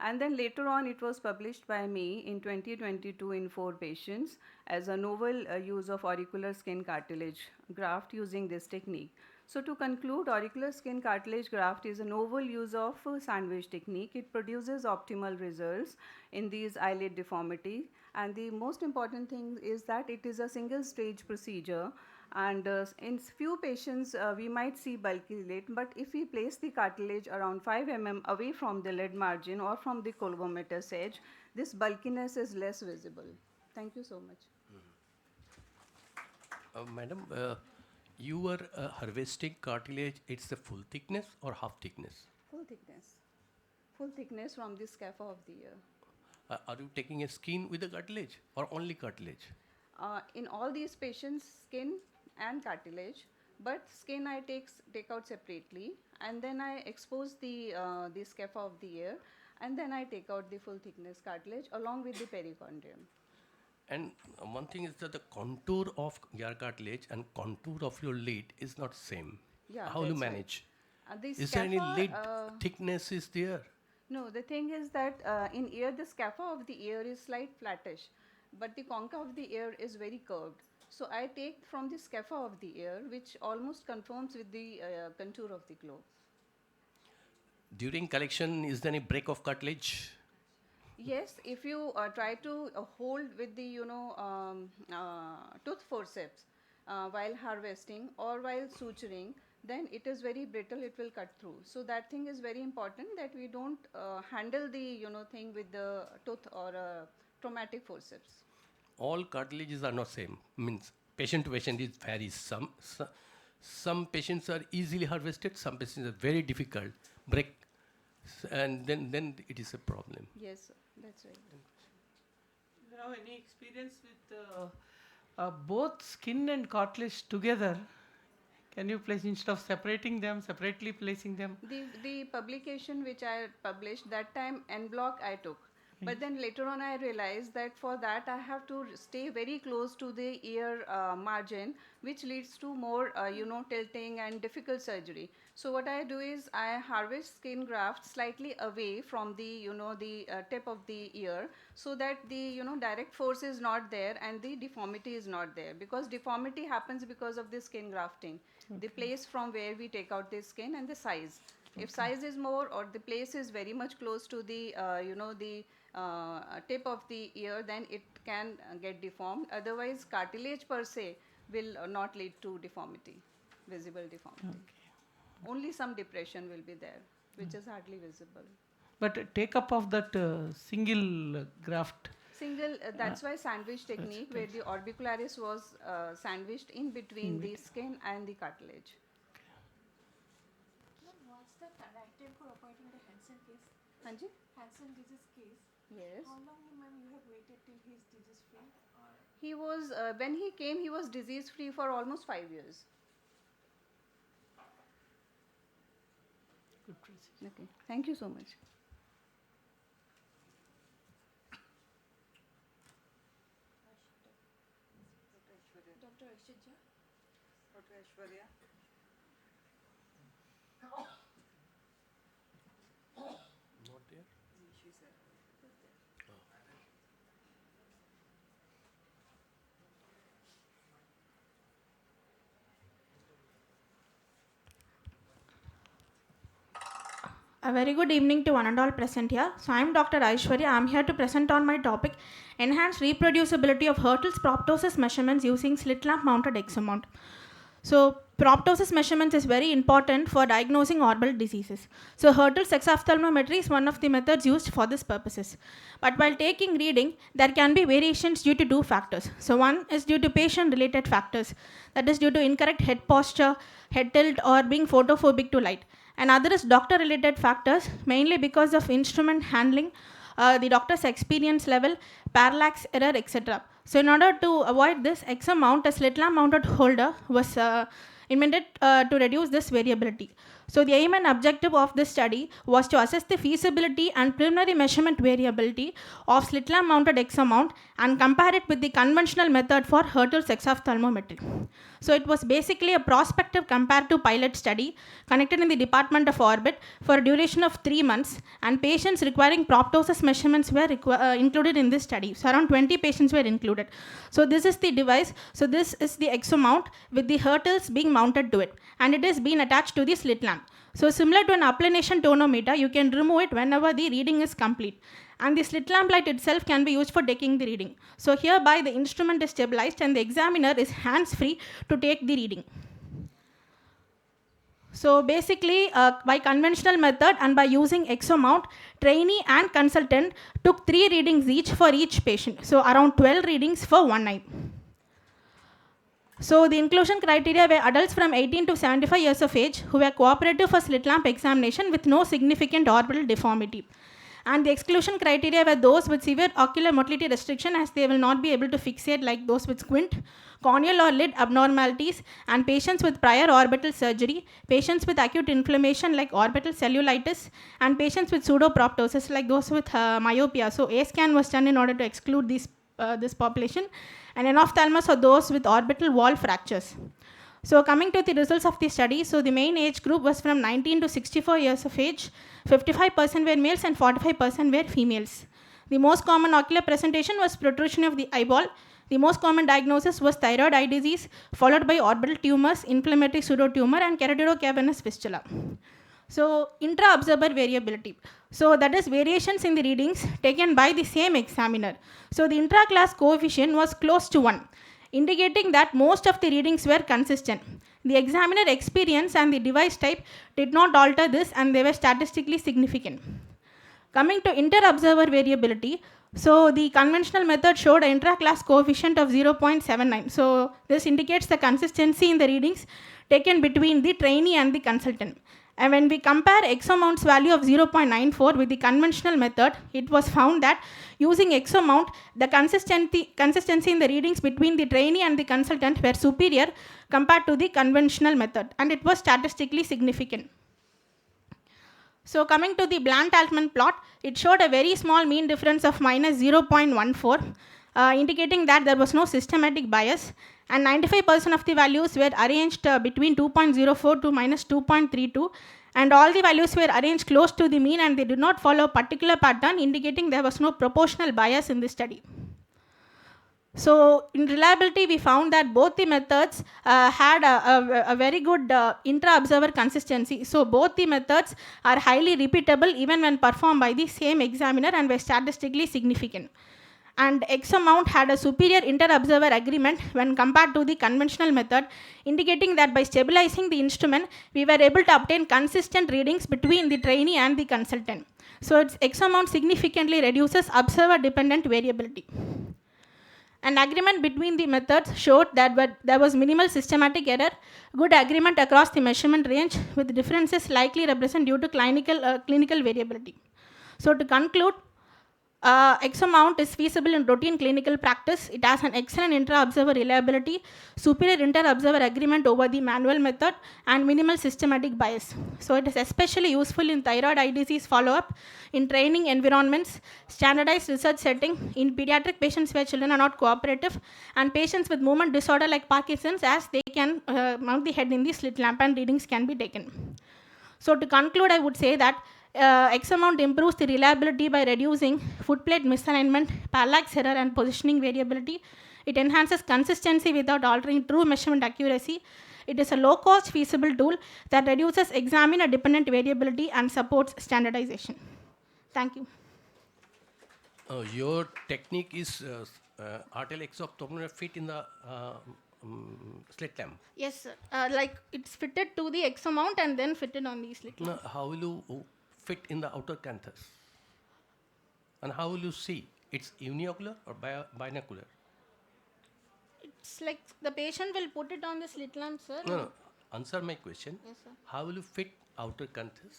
And then later on it was published by me in 2022 in 4 patients as a novel use of auricular skin cartilage graft using this technique. So to conclude, auricular skin cartilage graft is a novel use of sandwich technique. It produces optimal results in these eyelid deformity, and the most important thing is that it is a single stage procedure, and in few patients we might see bulky lid, but if we place the cartilage around 5 mm away from the lid margin or from the colobomatous edge, this bulkiness is less visible. Thank you so much. Madam, you were harvesting cartilage, it's the full thickness or half thickness? Full thickness. Full thickness from the scapha of the ear. Are you taking a skin with the cartilage or only cartilage? In all these patients, skin and cartilage, but skin I take out separately, and then I expose the scapha of the ear, and then I take out the full thickness cartilage along with the perichondrium. And one thing is that the contour of your cartilage and contour of your lid is not same. Yeah, how you that's right. manage? The Is there any scapha, lid thickness is there? No, the thing is that in ear the scapha of the ear is slight flattish, but the concha of the ear is very curved. So I take from the scapha of the ear, which almost conforms with the contour of the globe. During collection, is there any break of cartilage? Yes, if you try to hold with the tooth forceps while harvesting or while suturing, then it is very brittle, it will cut through. So that thing is very important, that we don't handle the thing with the tooth or traumatic forceps. All cartilages are not same. Means patient to patient it varies. Some patients are easily harvested, some patients are very difficult, break, and then it is a problem. Yes, sir. That's right. Do you have any experience with both skin and cartilage together? Can you place, instead of separating them, separately placing them? The publication which I published, that time en bloc I took. But then later on I realized that for that I have to stay very close to the ear margin, which leads to more tilting and difficult surgery. So what I do is I harvest skin graft slightly away from the tip of the ear, so that the direct force is not there and the deformity is not there, because deformity happens because of the skin grafting. The place from where we take out the skin and the size. If size is more or the place is very much close to the tip of the ear, then it can get deformed. Otherwise, cartilage per se will not lead to deformity, visible deformity. Only some depression will be there, which is hardly visible. But take up of that single graft. Single, that's why sandwich technique, where the orbicularis was sandwiched in between the skin and the cartilage. What's the directive for operating the Hansen case? Hanji? Hansen disease case. Yes. How long, ma'am, you have waited till he is disease free? He was, when he came, he was disease free for almost 5 years. Good procedure. Okay, thank you so much. Dr. Aishwarya. Dr. Aishwarya. Not there. She's there. A very good evening to one and all present here. So I am Dr. Aishwarya. I am here to present on my topic, enhanced reproducibility of Hertel's proptosis measurements using slit lamp mounted exomount. So proptosis measurements is very important for diagnosing orbital diseases. So Hertel's exophthalmometry is one of the methods used for this purposes. But while taking reading, there can be variations due to two factors. So one is due to patient-related factors, that is due to incorrect head posture, head tilt, or being photophobic to light. And other is doctor-related factors, mainly because of instrument handling, the doctor's experience level, parallax error, etc. So in order to avoid this, exomount, a slit lamp mounted holder, was invented to reduce this variability. So the aim and objective of this study was to assess the feasibility and preliminary measurement variability of slit lamp mounted exomount and compare it with the conventional method for Hertel's exophthalmometry. So it was basically a prospective comparative pilot study conducted in the Department of Orbit for a duration of 3 months, and patients requiring proptosis measurements were included in this study. So around 20 patients were included. So this is the device. So this is the exomount with the Hertels being mounted to it, and it is being attached to the slit lamp. So similar to an applanation tonometer, you can remove it whenever the reading is complete. And the slit lamp light itself can be used for taking the reading. So hereby the instrument is stabilized and the examiner is hands-free to take the reading. So basically, by conventional method and by using exomount, trainee and consultant took 3 readings each for each patient. So around 12 readings for one eye. So the inclusion criteria were adults from 18 to 75 years of age who were cooperative for slit lamp examination with no significant orbital deformity. And the exclusion criteria were those with severe ocular motility restriction, as they will not be able to fixate like those with squint, corneal or lid abnormalities, and patients with prior orbital surgery, patients with acute inflammation like orbital cellulitis, and patients with pseudoproptosis like those with myopia. So A scan was done in order to exclude this population, and enophthalmos are those with orbital wall fractures. So coming to the results of the study, so the main age group was from 19 to 64 years of age, 55% were males and 45% were females. The most common ocular presentation was protrusion of the eyeball. The most common diagnosis was thyroid eye disease, followed by orbital tumors, inflammatory pseudotumor, and keratoderocavernous fistula. So intra-observer variability. So that is variations in the readings taken by the same examiner. So the intra-class coefficient was close to 1, indicating that most of the readings were consistent. The examiner experience and the device type did not alter this, and they were statistically significant. Coming to inter-observer variability, so the conventional method showed an intra-class coefficient of 0.79. So this indicates the consistency in the readings taken between the trainee and the consultant. And when we compare exomount's value of 0.94 with the conventional method, it was found that using exomount, the consistency in the readings between the trainee and the consultant were superior compared to the conventional method, and it was statistically significant. So coming to the Bland-Altman plot, it showed a very small mean difference of minus 0.14, indicating that there was no systematic bias, and 95% of the values were arranged between 2.04 to minus 2.32, and all the values were arranged close to the mean, and they did not follow a particular pattern, indicating there was no proportional bias in this study. So in reliability, we found that both the methods had a very good intra-observer consistency. So both the methods are highly repeatable even when performed by the same examiner and were statistically significant. And exomount had a superior inter-observer agreement when compared to the conventional method, indicating that by stabilizing the instrument, we were able to obtain consistent readings between the trainee and the consultant. So its exomount significantly reduces observer-dependent variability. An agreement between the methods showed that there was minimal systematic error, good agreement across the measurement range, with differences likely represent due to clinical variability. So to conclude, exo-mount is feasible in routine clinical practice. It has an excellent inter-observer reliability, superior inter-observer agreement over the manual method, and minimal systematic bias. So it is especially useful in thyroid eye disease follow-up, in training environments, standardized research setting, in pediatric patients where children are not cooperative, and patients with movement disorder like Parkinson's, as they can mount the head in the slit lamp and readings can be taken. So to conclude, I would say that exo-mount improves the reliability by reducing footplate misalignment, parallax error, and positioning variability. It enhances consistency without altering true measurement accuracy. It is a low-cost, feasible tool that reduces examiner-dependent variability and supports standardization. Thank you. Your technique is arterial exophthalmography fit in the slit lamp. Yes, sir. Like it's fitted to the exo-mount and then fitted on the slit lamp. Now, how will you fit in the outer canthus? And how will you see? It's uniocular or binocular? It's like the patient will put it on the slit lamp, sir. No. Answer my question. Yes, sir. How will you fit outer canthus?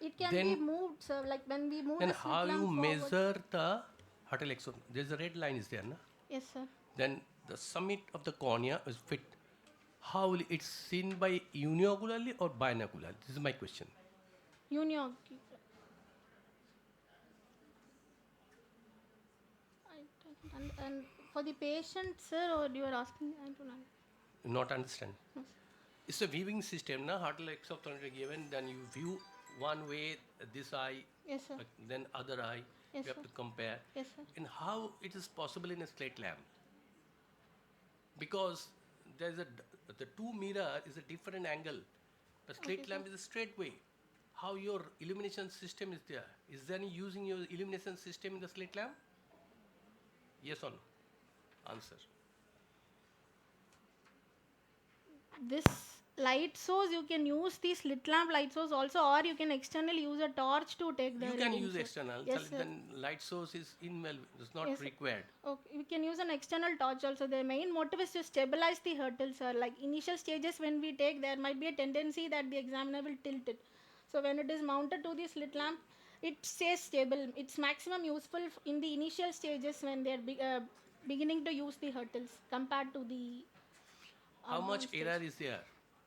It can be moved, sir. Like when we move And the slit how lamp you forward. measure the arterial exo? There's a red line is there, na? Yes, sir. Then the summit of the cornea is fit. How will it's seen by uniocularly or binocularly? This is my question. Uniocular. And for the patient, sir, or you are asking? I don't know. Not understand. Yes. It's a viewing system, na? Arterial exophthalmography given, then you view one way, this eye, Yes, sir. then other eye. Yes, you have sir. to compare. Yes, sir. And how it is possible in a slit lamp? Because there's the two mirror is a different angle. The slit Okay, lamp is a straight way. How your illumination system is there? Is there any using your illumination system in the slit lamp? Yes or no? Answer. This light source, you can use the slit lamp light source also, or you can externally use a torch to take the You can readings, use sir. external. Yes, so sir. then light source is it's not Yes, sir. required. Okay, we can use an external torch also. The main motive is to stabilize the hurtles, sir. Like initial stages when we take, there might be a tendency that the examiner will tilt it. So when it is mounted to the slit lamp, it stays stable. It's maximum useful in the initial stages when they are beginning to use the hurtles compared to the How much advanced error stage. is there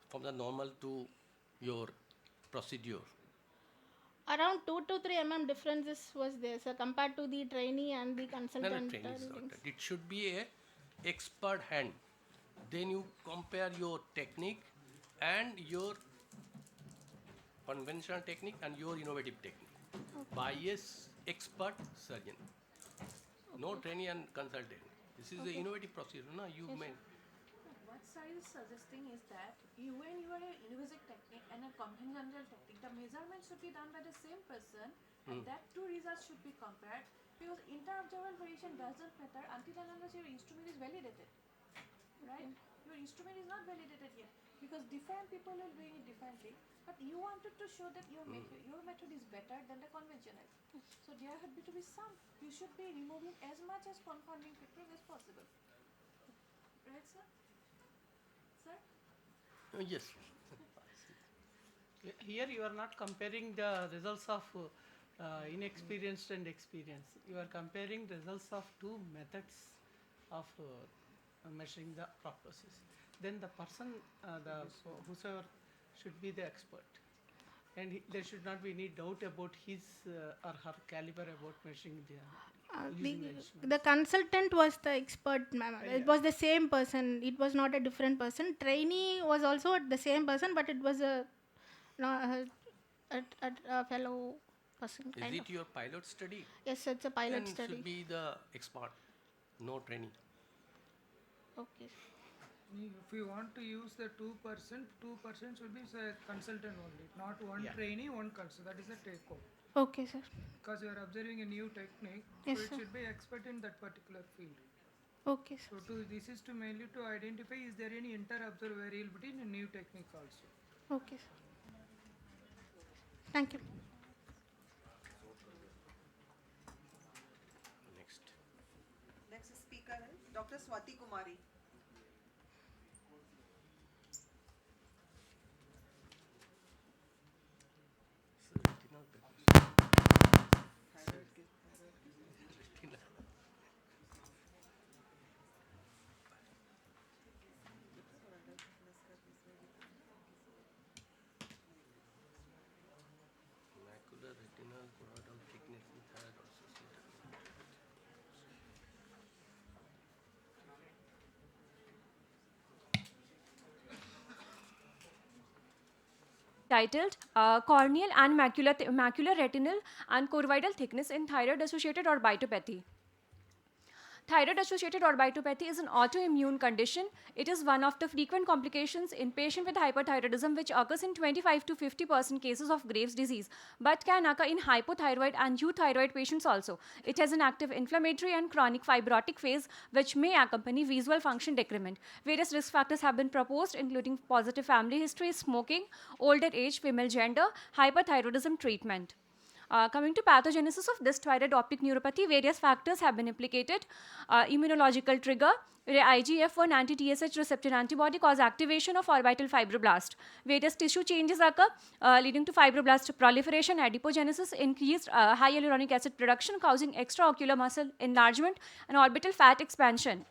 from the normal to your procedure? Around 2 to 3 mm differences was there, sir, compared to the trainee and the No, consultant. training is not readings. that. It should be a expert hand. Then you compare your technique and your conventional technique and your innovative technique by a expert surgeon. No trainee and consultant. This is the innovative procedure. No, you may. What side is suggesting is that when you are a invasive technique and a conventional technique, the measurement should be done by the same person, and that two results should be compared, because inter-observer variation doesn't matter until and unless your instrument is validated, right? Your instrument is not validated yet, because different people are doing it differently, but you wanted to show that your method is better than the conventional. So there had to be some, you should be removing as much as confounding factors as possible. Right, sir? Sir? Yes. Here you are not comparing the results of inexperienced and experienced. You are comparing results of two methods of measuring the proptosis. Then the person, whosoever should be the expert. And there should not be any doubt about his or her caliber about measuring the using the instrument. The consultant was the expert, ma'am. It was the same person. It was not a different person. Trainee was also the same person, but it was a fellow person. Is kind it of. your pilot study? Yes, it's a pilot Then study. should be the expert, no training. Okay. If you want to use the 2%, 2% should be a consultant only, not one trainee, one consultant. That is the take home. Okay, sir. Because you are observing a new technique, Yes, so it sir. should be expert in that particular field. Okay, sir. So this is to mainly to identify is there any inter-observer variability in a new technique also. Okay, sir. Thank you. Next. Next speaker is Dr. Swati Kumari. titled Corneal and Macular Retinal and Choroidal Thickness in Thyroid-Associated Orbitopathy. Thyroid-associated orbitopathy is an autoimmune condition. It is one of the frequent complications in patients with hyperthyroidism, which occurs in 25 to 50% cases of Graves' disease, but can occur in hypothyroid and euthyroid patients also. It has an active inflammatory and chronic fibrotic phase, which may accompany visual function decrement. Various risk factors have been proposed, including positive family history, smoking, older age, female gender, hyperthyroidism treatment. Coming to pathogenesis of this thyroid optic neuropathy, various factors have been implicated. Immunological trigger, where IGF-1 anti-TSH receptor antibody cause activation of orbital fibroblast. Various tissue changes occur, leading to fibroblast proliferation, adipogenesis, increased high hyaluronic acid production, causing extraocular muscle enlargement and orbital fat expansion.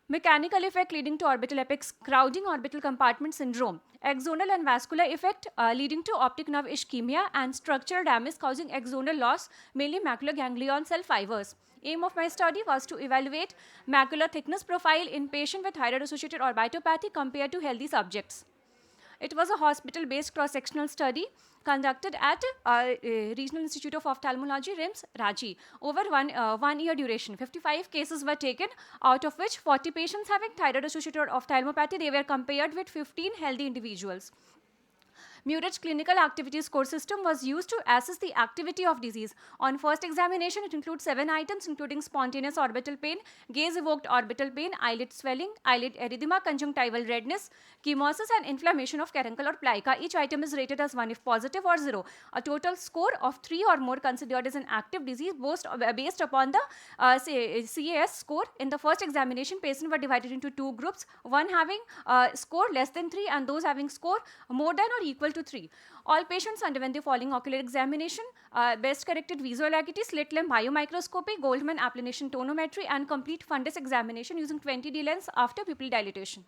Mechanical effect leading to orbital apex crowding, orbital compartment syndrome. Axonal and vascular effect leading to optic nerve ischemia and structural damage causing axonal loss, mainly macular ganglion cell fibers. Aim of my study was to evaluate macular thickness profile in patient with thyroid-associated orbitopathy compared to healthy subjects. It was a hospital-based cross-sectional study conducted at Regional Institute of Ophthalmology, RIMS, Ranchi. Over one year duration, 55 cases were taken, out of which 40 patients having thyroid-associated ophthalmopathy, they were compared with 15 healthy individuals. Muir's clinical activity score system was used to assess the activity of disease. On first examination, it includes 7 items, including spontaneous orbital pain, gaze-evoked orbital pain, eyelid swelling, eyelid erythema, conjunctival redness, chemosis, and inflammation of caruncle or plica. Each item is rated as 1 if positive or 0. A total score of 3 or more considered as an active disease based upon the CAS score. In the first examination, patients were divided into 2 groups, one having score less than 3 and those having score more than or equal to 3. All patients underwent the following ocular examination: best corrected visual acuity, slit lamp biomicroscopy, Goldman applanation tonometry, and complete fundus examination using 20D lens after pupil dilatation.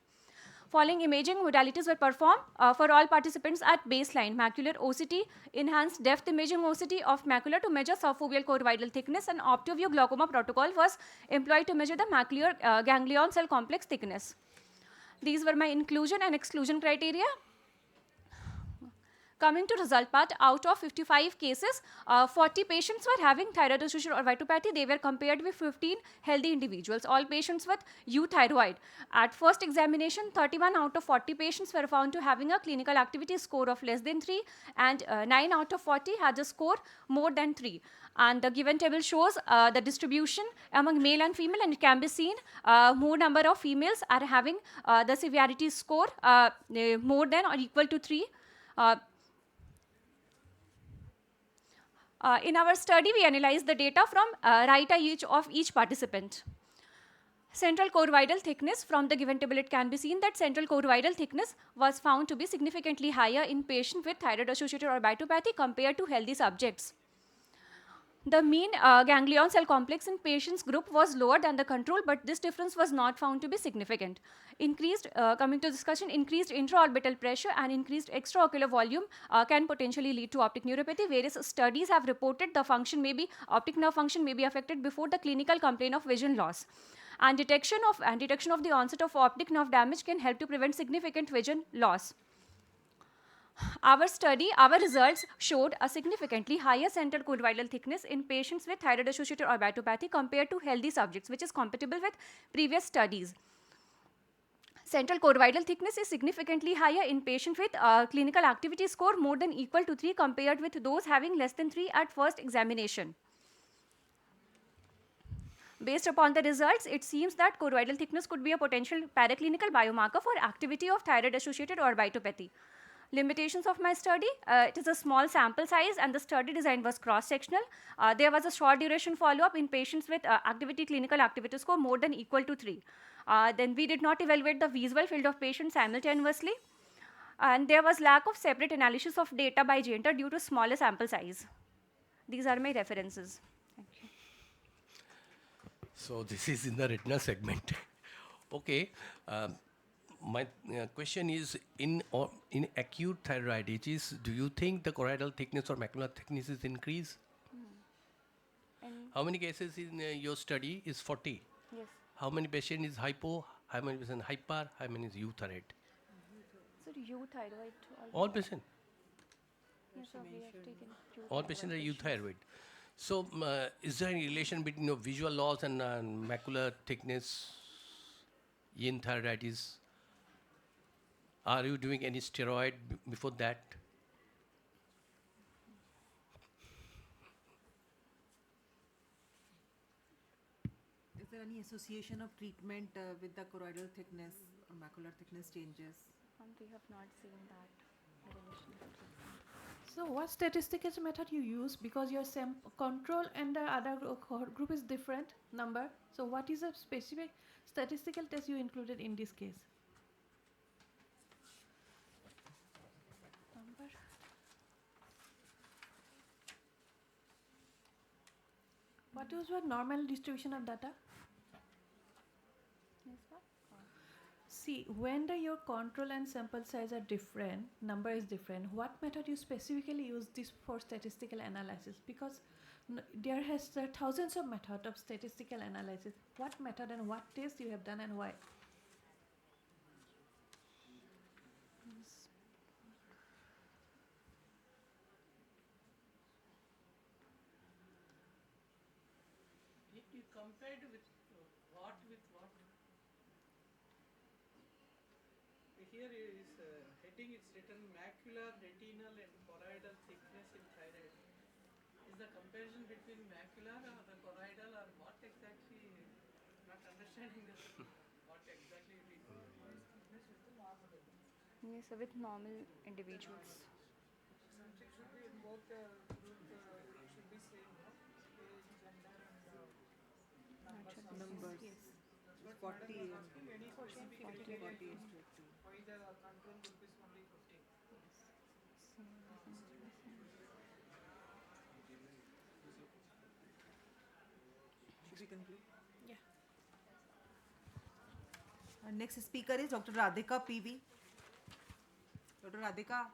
Following imaging modalities were performed for all participants at baseline: macular OCT, enhanced depth imaging OCT of macula to measure subfoveal choroidal thickness, and OptoView glaucoma protocol was employed to measure the macular ganglion cell complex thickness. These were my inclusion and exclusion criteria. Coming to result part, out of 55 cases, 40 patients were having thyroid-associated orbitopathy. They were compared with 15 healthy individuals, all patients with euthyroid. At first examination, 31 out of 40 patients were found to having a clinical activity score of less than 3, and 9 out of 40 had a score more than 3. And the given table shows the distribution among male and female, and it can be seen more number of females are having the severity score more than or equal to 3. In our study, we analyzed the data from right eye of each participant. Central choroidal thickness, from the given table it can be seen that central choroidal thickness was found to be significantly higher in patients with thyroid-associated orbitopathy compared to healthy subjects. The mean ganglion cell complex in patients group was lower than the control, but this difference was not found to be significant. Coming to discussion, increased intraorbital pressure and increased extraocular volume can potentially lead to optic neuropathy. Various studies have reported the optic nerve function may be affected before the clinical complaint of vision loss. And detection of the onset of optic nerve damage can help to prevent significant vision loss. Our results showed a significantly higher central choroidal thickness in patients with thyroid-associated orbitopathy compared to healthy subjects, which is compatible with previous studies. Central choroidal thickness is significantly higher in patients with clinical activity score more than equal to 3 compared with those having less than 3 at first examination. Based upon the results, it seems that choroidal thickness could be a potential paraclinical biomarker for activity of thyroid-associated orbitopathy. Limitations of my study: it is a small sample size and the study design was cross-sectional. There was a short duration follow-up in patients with clinical activity score more than equal to 3. Then we did not evaluate the visual field of patients simultaneously. And there was lack of separate analysis of data by gender due to smaller sample size. These are my references. Thank you. So this is in the retina segment. Okay. My question is, in acute thyroiditis, do you think the choroidal thickness or macular thickness is increased? How many cases in your study is 40? Yes. How many patient is hypo? How many patient hyper? How many is euthyroid? So euthyroid. All patient. Yes, sir, we have taken All patients are euthyroid. So, is there any relation between your visual loss and macular thickness in thyroiditis? Are you doing any steroid before that? Is there any association of treatment with the choroidal thickness or macular thickness changes? We have not seen that relation. So what statistical method you use, because your control and the other group is different number. So what is a specific statistical test you included in this case? Number. What was your normal distribution of data? Yes, sir. See, when your control and sample size are different, number is different, what method you specifically use this for statistical analysis? Because there are thousands of methods of statistical analysis. What method and what test you have done and why? You compared with what with what? Here is heading, it's written macular, retinal and choroidal thickness in thyroid. Is the comparison between macular or the choroidal or what exactly? Not understanding what exactly it is. Yes, sir, with normal individuals. Subject should be in both the group, should be same, no? Age, gender and Numbers. Yes. that's what 40 madam is and asking. Any 40 and specific 40. criteria 40 is given? Why the control group is only 50? Should we conclude? Yeah. Our next speaker is Dr. Radhika PV. Dr. Radhika,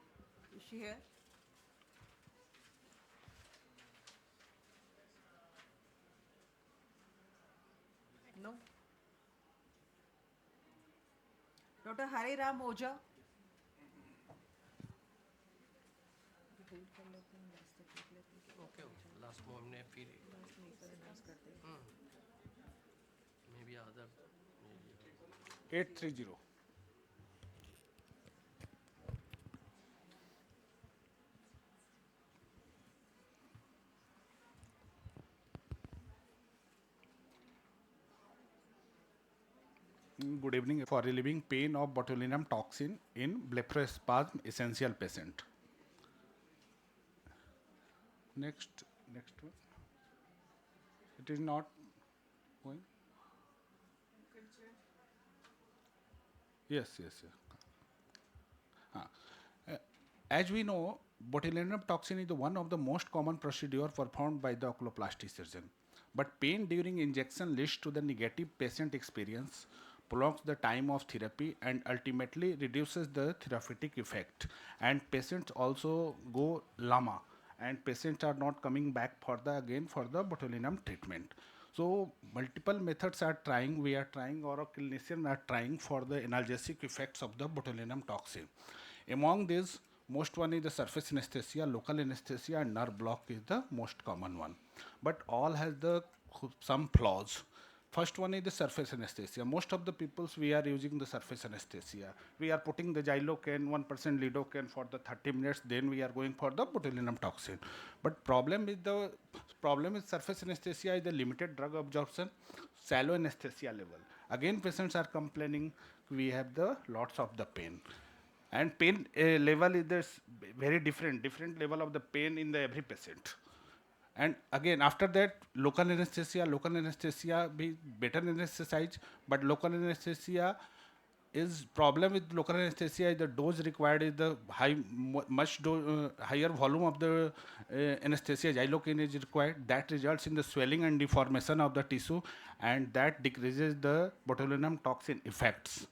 is she here? No. Dr. Hari Ram Oja. Okay, last moment फिर maybe other 830. Good evening. For relieving pain of botulinum toxin in blepharospasm essential patient. Next one. It is not going. Yes. As we know, botulinum toxin is one of the most common procedure performed by the oculoplasty surgeon. But pain during injection leads to the negative patient experience, prolongs the time of therapy, and ultimately reduces the therapeutic effect. And patients also go lama, and patients are not coming back for the botulinum treatment. So multiple methods are trying. We are trying, or clinicians are trying for the analgesic effects of the botulinum toxin. Among these, most one is the surface anesthesia, local anesthesia, and nerve block is the most common one. But all has some flaws. First one is the surface anesthesia. Most of the peoples we are using the surface anesthesia. We are putting the Xylocaine, 1% lidocaine for the 30 minutes. Then we are going for the botulinum toxin. But problem is surface anesthesia is the limited drug absorption, shallow anesthesia level. Again, patients are complaining we have the lots of the pain. And pain level is very different level of the pain in the every patient. And again, after that, local anesthesia be better anesthesize, but local anesthesia is problem with local anesthesia is the dose required is the higher volume of the anesthesia, Xylocaine is required. That results in the swelling and deformation of the tissue, and that decreases the botulinum toxin effects.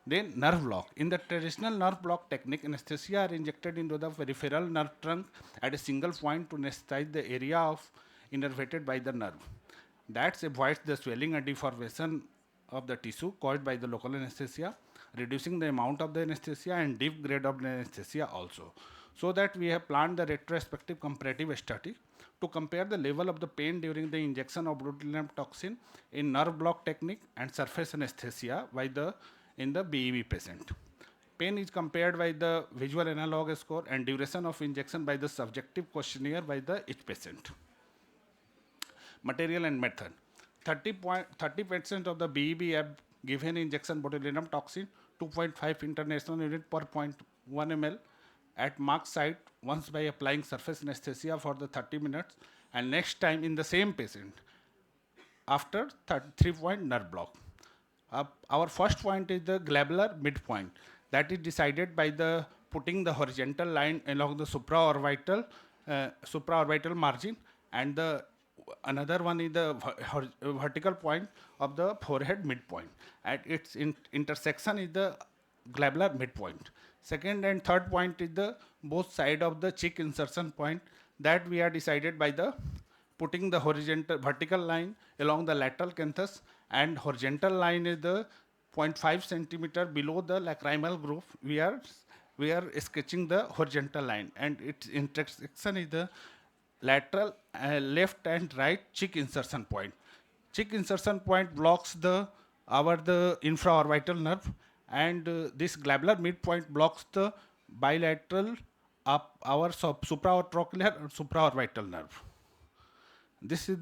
Then nerve block. In the traditional nerve block technique, anesthesia are injected into the peripheral nerve trunk at a single point to anesthetize the area innervated by the nerve. That avoids the swelling and deformation of the tissue caused by the local anesthesia, reducing the amount of the anesthesia and deep grade of the anesthesia also. So that we have planned the retrospective comparative study to compare the level of the pain during the injection of botulinum toxin in nerve block technique and surface anesthesia in the BEV patient. Pain is compared by the visual analog score and duration of injection by the subjective questionnaire by the each patient. Material and method. 30% of the BEB have given injection botulinum toxin 2.5 international unit per 0.1 ml at mark site once by applying surface anesthesia for the 30 minutes and next time in the same patient after 3-point nerve block. Our first point is the globular midpoint. That is decided by the putting the horizontal line along the supraorbital margin, and the another one is the vertical point of the forehead midpoint. At its intersection is the globular midpoint. Second and third point is the both side of the cheek insertion point, that we are decided by the putting the vertical line along the lateral canthus, and horizontal line is the 0.5 centimeter below the lacrimal groove. We are sketching the horizontal line, and its intersection is the lateral left and right cheek insertion point. Cheek insertion point blocks the infraorbital nerve, and this globular midpoint blocks the bilateral supraorbital and supraorbital nerve. This is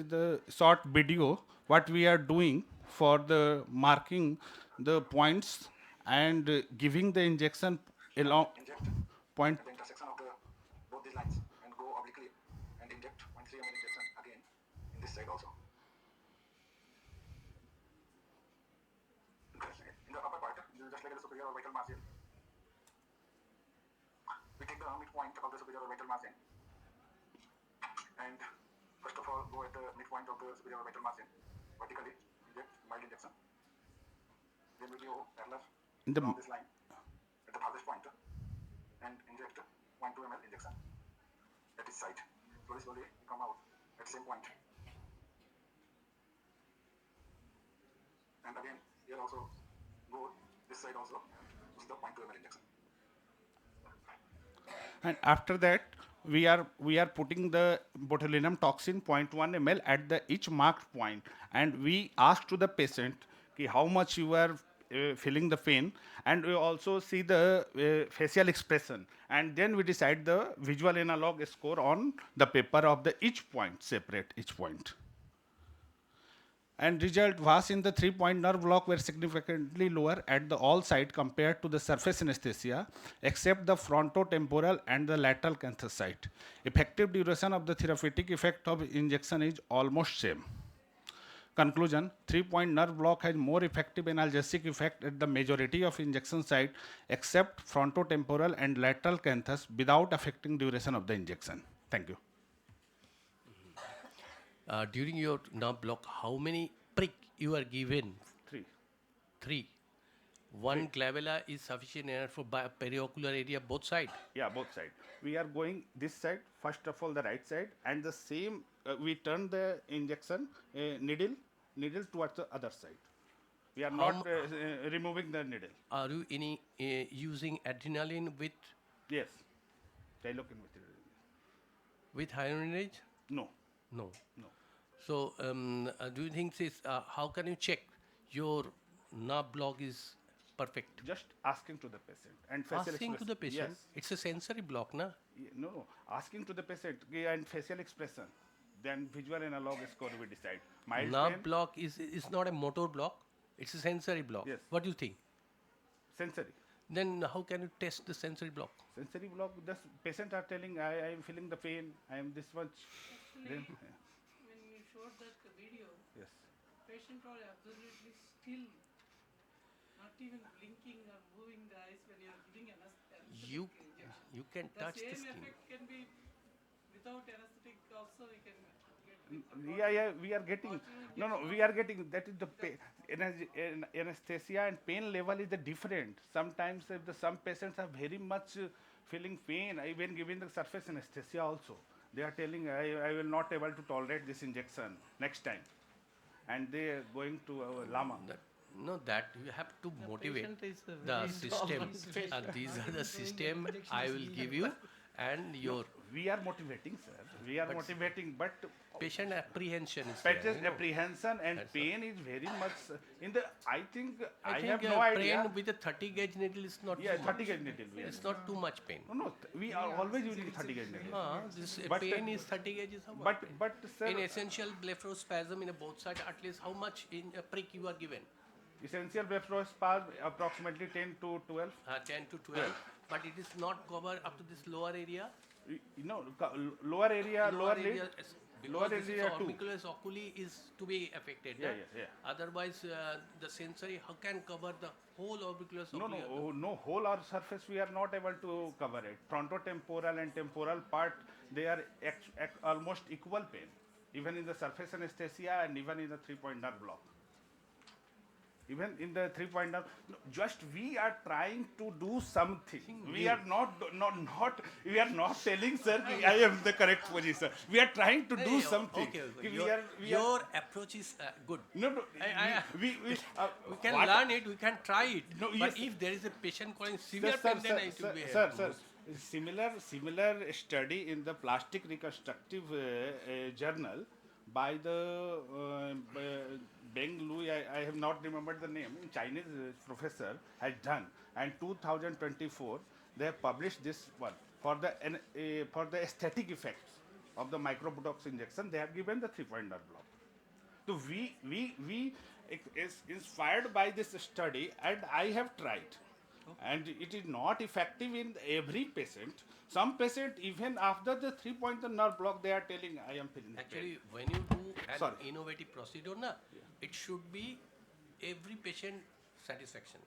the short video what we are doing for the marking the points and giving the injection along point. At the intersection of both these lines and go obliquely and inject 0.3 ml injection again in this side also. In the upper part, just like the superior orbital margin, we take the midpoint of the superior orbital margin and first of all go at the midpoint of the superior orbital margin, vertically inject mild injection. Then we go parallel along this line at the farthest point and inject 0.2 ml injection at this site. Slowly come out at the same point. And again, here also go this side also, use the 0.2 ml injection. And after that, we are putting the botulinum toxin 0.1 ml at the each marked point, and we ask to the patient how much you are feeling the pain, and we also see the facial expression, and then we decide the visual analog score on the paper of the each point, separate each point. And result was in the 3-point nerve block were significantly lower at the all site compared to the surface anesthesia, except the frontotemporal and the lateral canthus site. Effective duration of the therapeutic effect of injection is almost same. Conclusion: 3-point nerve block has more effective analgesic effect at the majority of injection site, except frontotemporal and lateral canthus, without affecting duration of the injection. Thank you. During your nerve block, how many prick you are given? 3. 3. One glabella is sufficient enough for periocular area both sides? Yeah, both sides. We are going this side, first of all the right side, and the same, we turn the injection needle towards the other side. We are not removing the needle. Are you using adrenaline with? Yes, dilokin with adrenaline. With hyaluronidase? No. No. So, do you think this? How can you check your nerve block is perfect? Just asking to the patient and facial asking to the patient. Yes. It's a sensory block, na? No. Asking to the patient and facial expression. Then visual analog score we decide. Mild nerve pain, block is not a motor block. It's a sensory block. Yes. What do you think? sensory. Then how can you test the sensory block? Sensory block, the patient are telling, I am feeling the pain, I am this much. Actually, when you showed that video, yes, patient was absolutely still, not even blinking or moving the eyes when you are giving anesthetic injection. You can touch the same skin. effect can be without anesthetic also we can get. Yeah, we are getting, we are getting, that is the anesthesia and pain level is the different. Sometimes if some patients are very much feeling pain, even giving the surface anesthesia also, they are telling, I will not able to tolerate this injection next time. And they are going to our Lama. No, that you have to motivate patient is the very system. intolerant patient. These are the Doing system injections I will is give never- you, and your We are motivating, sir. We are But motivating, but patient apprehension is there, patient you know. apprehension and That's pain is very much in the. I think I think have no idea. pain with a 30 gauge needle is not Yeah, too 30 much. gauge needle. It's not too much pain. No, we are always using 30 gauge needle. This But, pain is 30 gauge is how much? But, pain? but sir, In essential blepharospasm in a both side, at least how much in a prick you are given? essential blepharospasm approximately 10 to 12. 10 to 12. But it is not covered up to this lower area. Lower area, lower lid. area is- Lower because this area is too. orbiculus oculi is to be affected. Yeah, na? yeah. Otherwise, the sensory how can cover the whole orbiculus oculi? No, whole our surface we are not able to cover it. Frontotemporal and temporal part, they are almost equal pain, even in the surface anesthesia and even in the 3-point nerve block. Even in the 3-point nerve, just we are trying to do something. We are not we are not telling sir I am the correct position. We are trying to do something. Okay. We Your approach is good. No, we can what- learn it, we can try it. No, but yes. if there is a patient calling severe pain, then it will be sir, helpful. similar study in the plastic reconstructive journal by the Beng Lui, I have not remembered the name, Chinese professor has done, and 2024 they have published this one for the aesthetic effects of the microbotox injection. They have given the 3-point nerve block. So we is inspired by this study, and I have tried, and it is not effective in every patient. Some patient even after the 3-point nerve block, they are telling I am feeling Actually, when you do an Sorry. innovative procedure, it should be every patient satisfaction.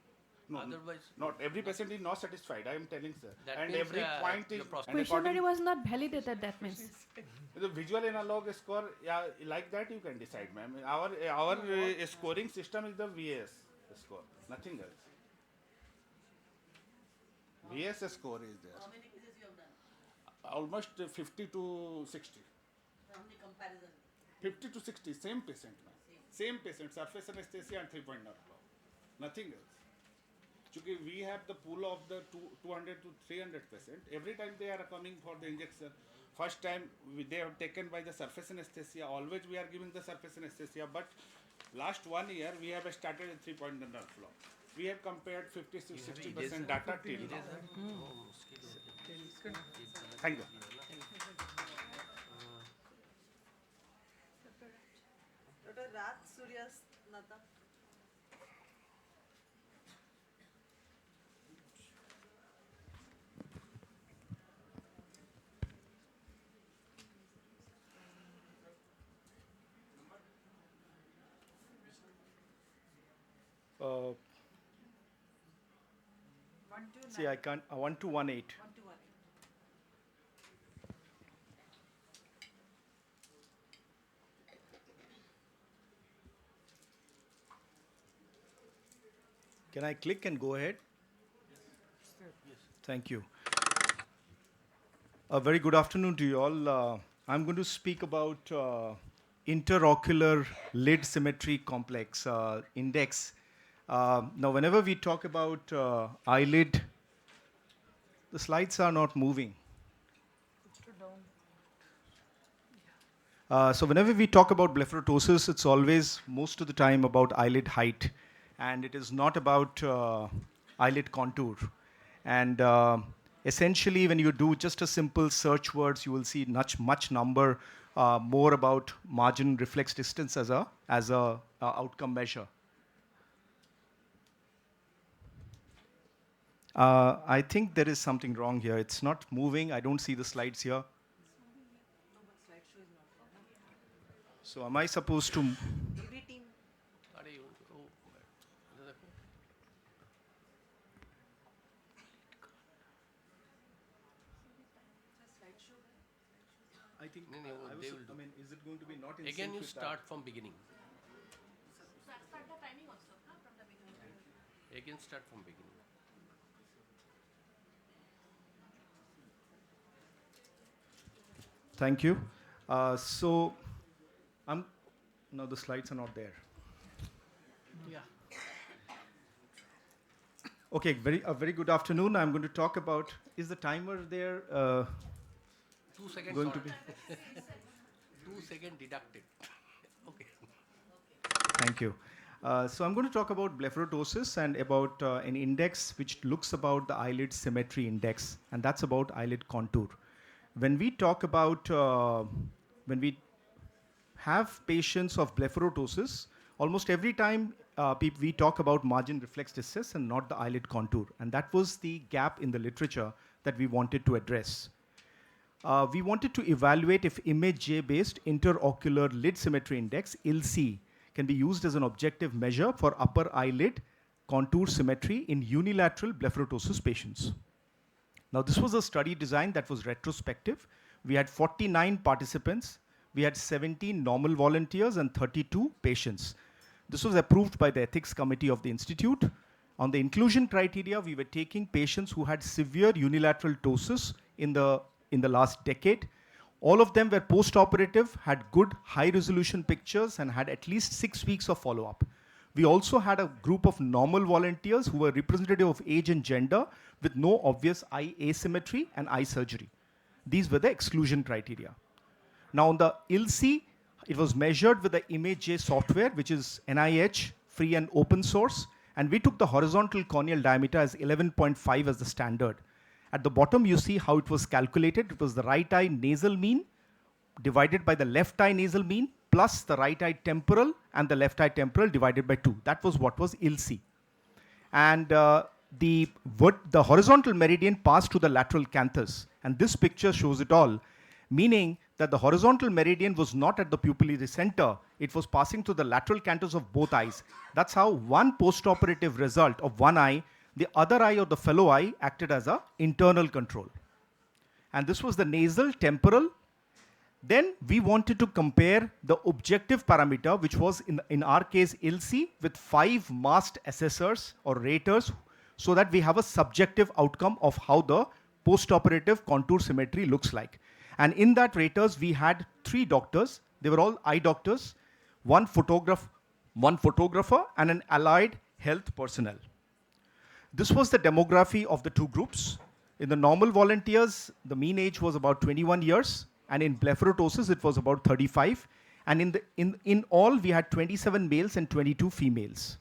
No, Otherwise, not every patient is not satisfied. I am telling sir, That and means, every point is your process- and Questionnaire was not validated, that means. the visual analog score, yeah, like that you can decide, ma'am. Our scoring system is the VAS score, nothing else. VAS score is there. How many cases you have done? Almost 50 to 60. How many comparison? 50 to 60, same patient, ma'am. Same patient, surface anesthesia and 3-point nerve block. Nothing else. Chunki we have the pool of the 200 to 300 patients. Every time they are coming for the injection, first time they are taken by the surface anesthesia. Always we are giving the surface anesthesia, but last 1 year we have started a 3-point nerve block. We have compared 50 to 60% data till now. Thank you. Dr. Raj Suryas Nata. See, I can't. 1218. 1 to 1. Can I click and go ahead? Thank you. A very good afternoon to you all. I'm going to speak about interocular lid symmetry complex index. Now, whenever we talk about eyelid, the slides are not moving. So whenever we talk about blepharotosis, it's always most of the time about eyelid height, and it is not about eyelid contour. And essentially, when you do just a simple search words, you will see much number more about margin reflex distance as a outcome measure. I think there is something wrong here. It's not moving. I don't see the slides here. So am I supposed to? Every team. I think they will do. I mean, is it going to be not in Again, sync you with start that? from beginning. Start the timing also, from the beginning. Again, start from beginning. Thank you. So, now the slides are not there. Yeah. Okay, very good afternoon. I'm going to talk about, is the timer there 2 seconds going to be? 2 seconds deducted. Okay. Thank you. So I'm going to talk about blepharotosis and about an index which looks about the eyelid symmetry index, and that's about eyelid contour. When we talk about, when we have patients of blepharotosis, almost every time we talk about margin reflex distress and not the eyelid contour. And that was the gap in the literature that we wanted to address. We wanted to evaluate if image J-based interocular lid symmetry index, ILSI, can be used as an objective measure for upper eyelid contour symmetry in unilateral blepharotosis patients. Now, this was a study design that was retrospective. We had 49 participants. We had 17 normal volunteers and 32 patients. This was approved by the ethics committee of the institute. On the inclusion criteria, we were taking patients who had severe unilateral ptosis in the last decade. All of them were post-operative, had good high-resolution pictures, and had at least 6 weeks of follow-up. We also had a group of normal volunteers who were representative of age and gender with no obvious eye asymmetry and eye surgery. These were the exclusion criteria. Now, on the ILSI, it was measured with the ImageJ software, which is NIH, free and open source, and we took the horizontal corneal diameter as 11.5 as the standard. At the bottom, you see how it was calculated. It was the right eye nasal mean divided by the left eye nasal mean plus the right eye temporal and the left eye temporal divided by 2. That was what was ILSI. And the horizontal meridian passed to the lateral canthus. And this picture shows it all, meaning that the horizontal meridian was not at the pupillary center. It was passing to the lateral canthus of both eyes. That's how one postoperative result of one eye, the other eye or the fellow eye acted as an internal control. And this was the nasal, temporal. Then we wanted to compare the objective parameter, which was in our case ILSI, with 5 masked assessors or raters, so that we have a subjective outcome of how the postoperative contour symmetry looks like. And in that raters, we had 3 doctors. They were all eye doctors, one photographer, and an allied health personnel. This was the demography of the 2 groups. In the normal volunteers, the mean age was about 21 years, and in blepharotosis, it was about 35. And in all, we had 27 males and 22 females.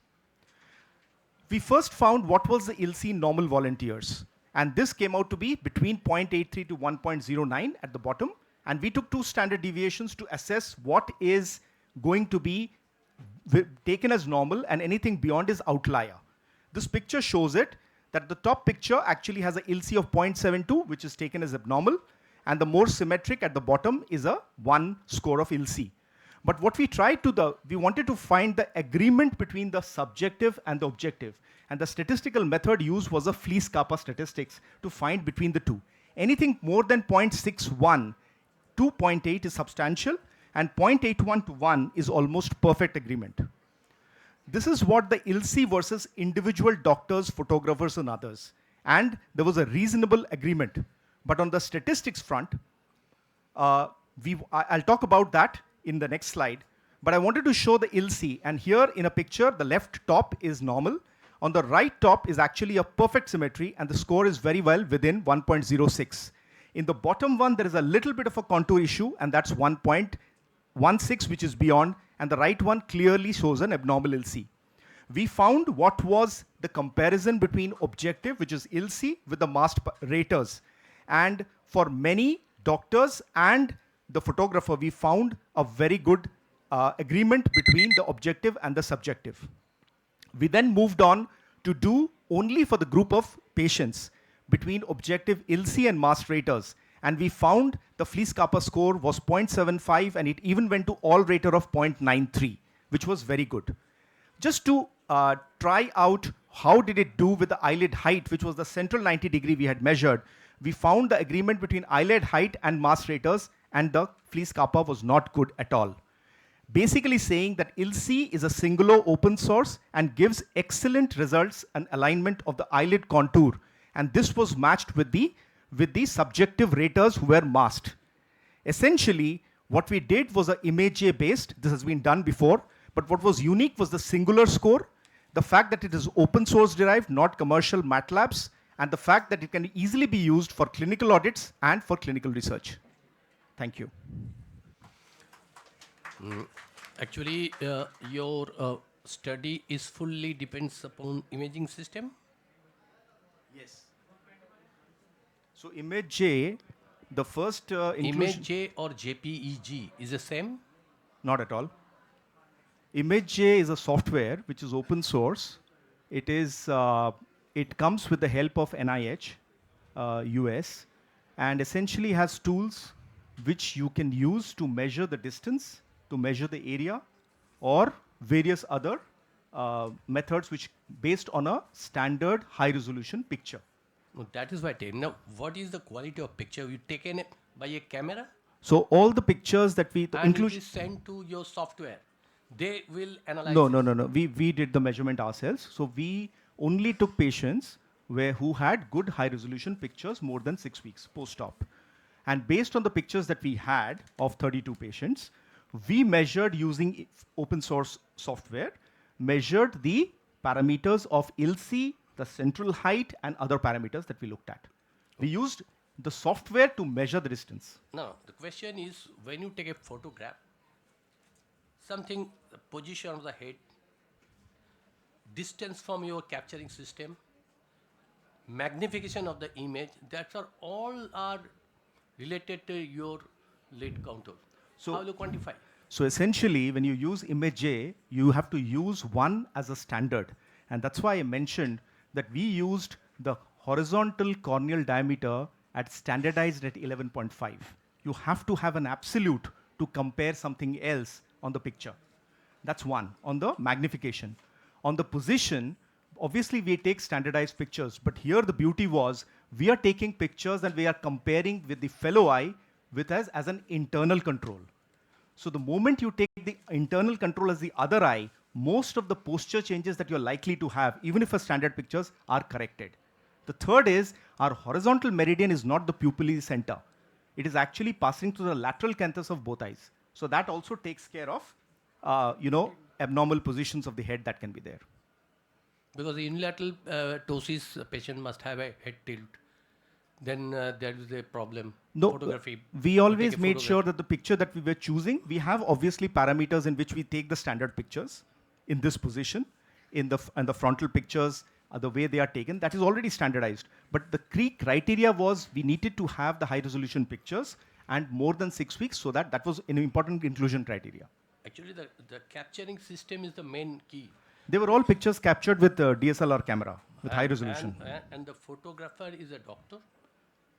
We first found what was the ILSI in normal volunteers. And this came out to be between 0.83 to 1.09 at the bottom. And we took 2 standard deviations to assess what is going to be taken as normal, and anything beyond is outlier. This picture shows it, that the top picture actually has a ILSI of 0.72, which is taken as abnormal, and the more symmetric at the bottom is a 1 score of ILSI. But what we tried to we wanted to find the agreement between the subjective and the objective. And the statistical method used was a Fleece-Kappa statistics to find between the 2. Anything more than 0.61 to 0.8 is substantial, and 0.81 to 1 is almost perfect agreement. This is what the ILSI versus individual doctors, photographers, and others. And there was a reasonable agreement. But on the statistics front, I'll talk about that in the next slide. But I wanted to show the ILSI. And here in a picture, the left top is normal. On the right top is actually a perfect symmetry, and the score is very well within 1.06. In the bottom one, there is a little bit of a contour issue, and that's 1.16, which is beyond. And the right one clearly shows an abnormal ILSI. We found what was the comparison between objective, which is ILSI, with the masked raters. And for many doctors and the photographer, we found a very good agreement between the objective and the subjective. We then moved on to do only for the group of patients between objective ILSI and masked raters. And we found the Fleece-Kappa score was 0.75, and it even went to all rater of 0.93, which was very good. Just to try out how did it do with the eyelid height, which was the central 90 degree we had measured, we found the agreement between eyelid height and masked raters, and the Fleece-Kappa was not good at all. Basically saying that ILSI is a singular open source and gives excellent results and alignment of the eyelid contour. And this was matched with the subjective raters who were masked. Essentially, what we did was an ImageJ based. This has been done before. But what was unique was the singular score. the fact that it is open source derived, not commercial MATLABs, and the fact that it can easily be used for clinical audits and for clinical research. Thank you. Actually, your study is fully depends upon imaging system? Yes. So image J, the first inclusion... Image J or JPEG is the same? Not at all. Image J is a software which is open source. It is, it comes with the help of NIH, US, and essentially has tools which you can use to measure the distance, to measure the area, or various other methods which based on a standard high resolution picture. No, that is what. Now, what is the quality of picture? You taken it by a camera? So all the pictures that we And it is sent to your software. They will analyze. No. We did the measurement ourselves. So we only took patients who had good high resolution pictures more than 6 weeks post-op. And based on the pictures that we had of 32 patients, we measured using open source software, measured the parameters of ILSI, the central height, and other parameters that we looked at. We used the software to measure the distance. No, the question is when you take a photograph, something, the position of the head, distance from your capturing system, magnification of the image, that are all are related to your lead counter. So how do you quantify? So essentially, when you use image J, you have to use one as a standard. And that's why I mentioned that we used the horizontal corneal diameter at standardized at 11.5. You have to have an absolute to compare something else on the picture. That's one, on the magnification. On the position, obviously we take standardized pictures, but here the beauty was we are taking pictures and we are comparing with the fellow eye with as an internal control. So the moment you take the internal control as the other eye, most of the posture changes that you're likely to have, even if a standard pictures, are corrected. The third is our horizontal meridian is not the pupillary center. It is actually passing through the lateral canthus of both eyes. So that also takes care of, abnormal positions of the head that can be there. Because the unilateral ptosis patient must have a head tilt. Then there is a problem. No, photography. We always made sure that the picture that we were choosing, we have obviously parameters in which we take the standard pictures in this position, and the frontal pictures, the way they are taken, that is already standardized. But the key criteria was we needed to have the high resolution pictures and more than 6 weeks, so that was an important inclusion criteria. Actually, the capturing system is the main key. They were all pictures captured with DSLR camera, with high resolution. And the photographer is a doctor?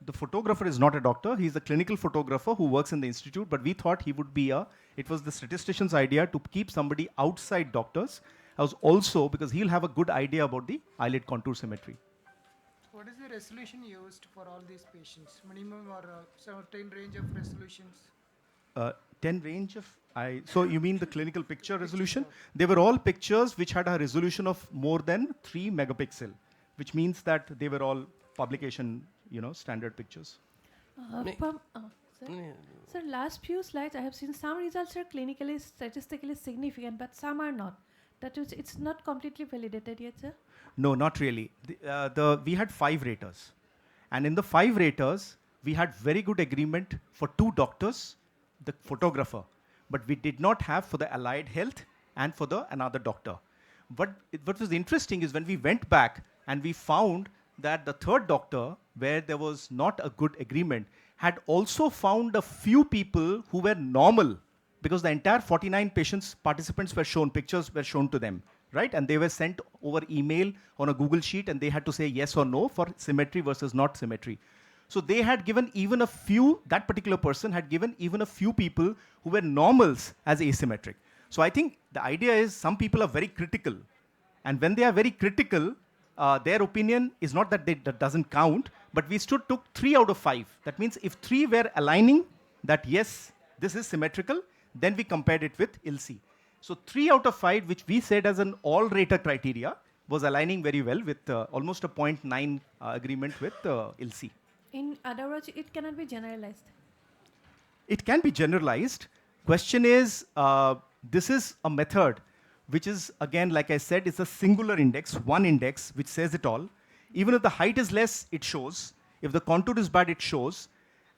The photographer is not a doctor. He's a clinical photographer who works in the institute, but we thought he would be it was the statistician's idea to keep somebody outside doctors. I was also, because he'll have a good idea about the eyelid contour symmetry. What is the resolution used for all these patients? Minimum or certain range of resolutions? 10 range of so you mean the clinical picture resolution? They were all pictures which had a resolution of more than 3 megapixel, which means that they were all publication, standard pictures. Sir, last few slides, I have seen some results are clinically, statistically significant, but some are not. That is, it's not completely validated yet, sir? No, not really. We had 5 raters. And in the 5 raters, we had very good agreement for 2 doctors, the photographer. But we did not have for the allied health and for another doctor. But what was interesting is when we went back and we found that the third doctor, where there was not a good agreement, had also found a few people who were normal, because the entire 49 participants were shown, pictures were shown to them, right? And they were sent over email on a Google sheet, and they had to say yes or no for symmetry versus not symmetry. So they had given even a few, that particular person had given even a few people who were normals as asymmetric. So I think the idea is some people are very critical. And when they are very critical, their opinion is not that that doesn't count, but we took 3 out of 5. That means if 3 were aligning that yes, this is symmetrical, then we compared it with ILSI. So 3 out of 5, which we said as an all-rater criteria, was aligning very well with almost a 0.9 agreement with ILSI. In other words, it cannot be generalized. It can be generalized. Question is, this is a method which is, again, like I said, it's a singular index, one index, which says it all. Even if the height is less, it shows. If the contour is bad, it shows.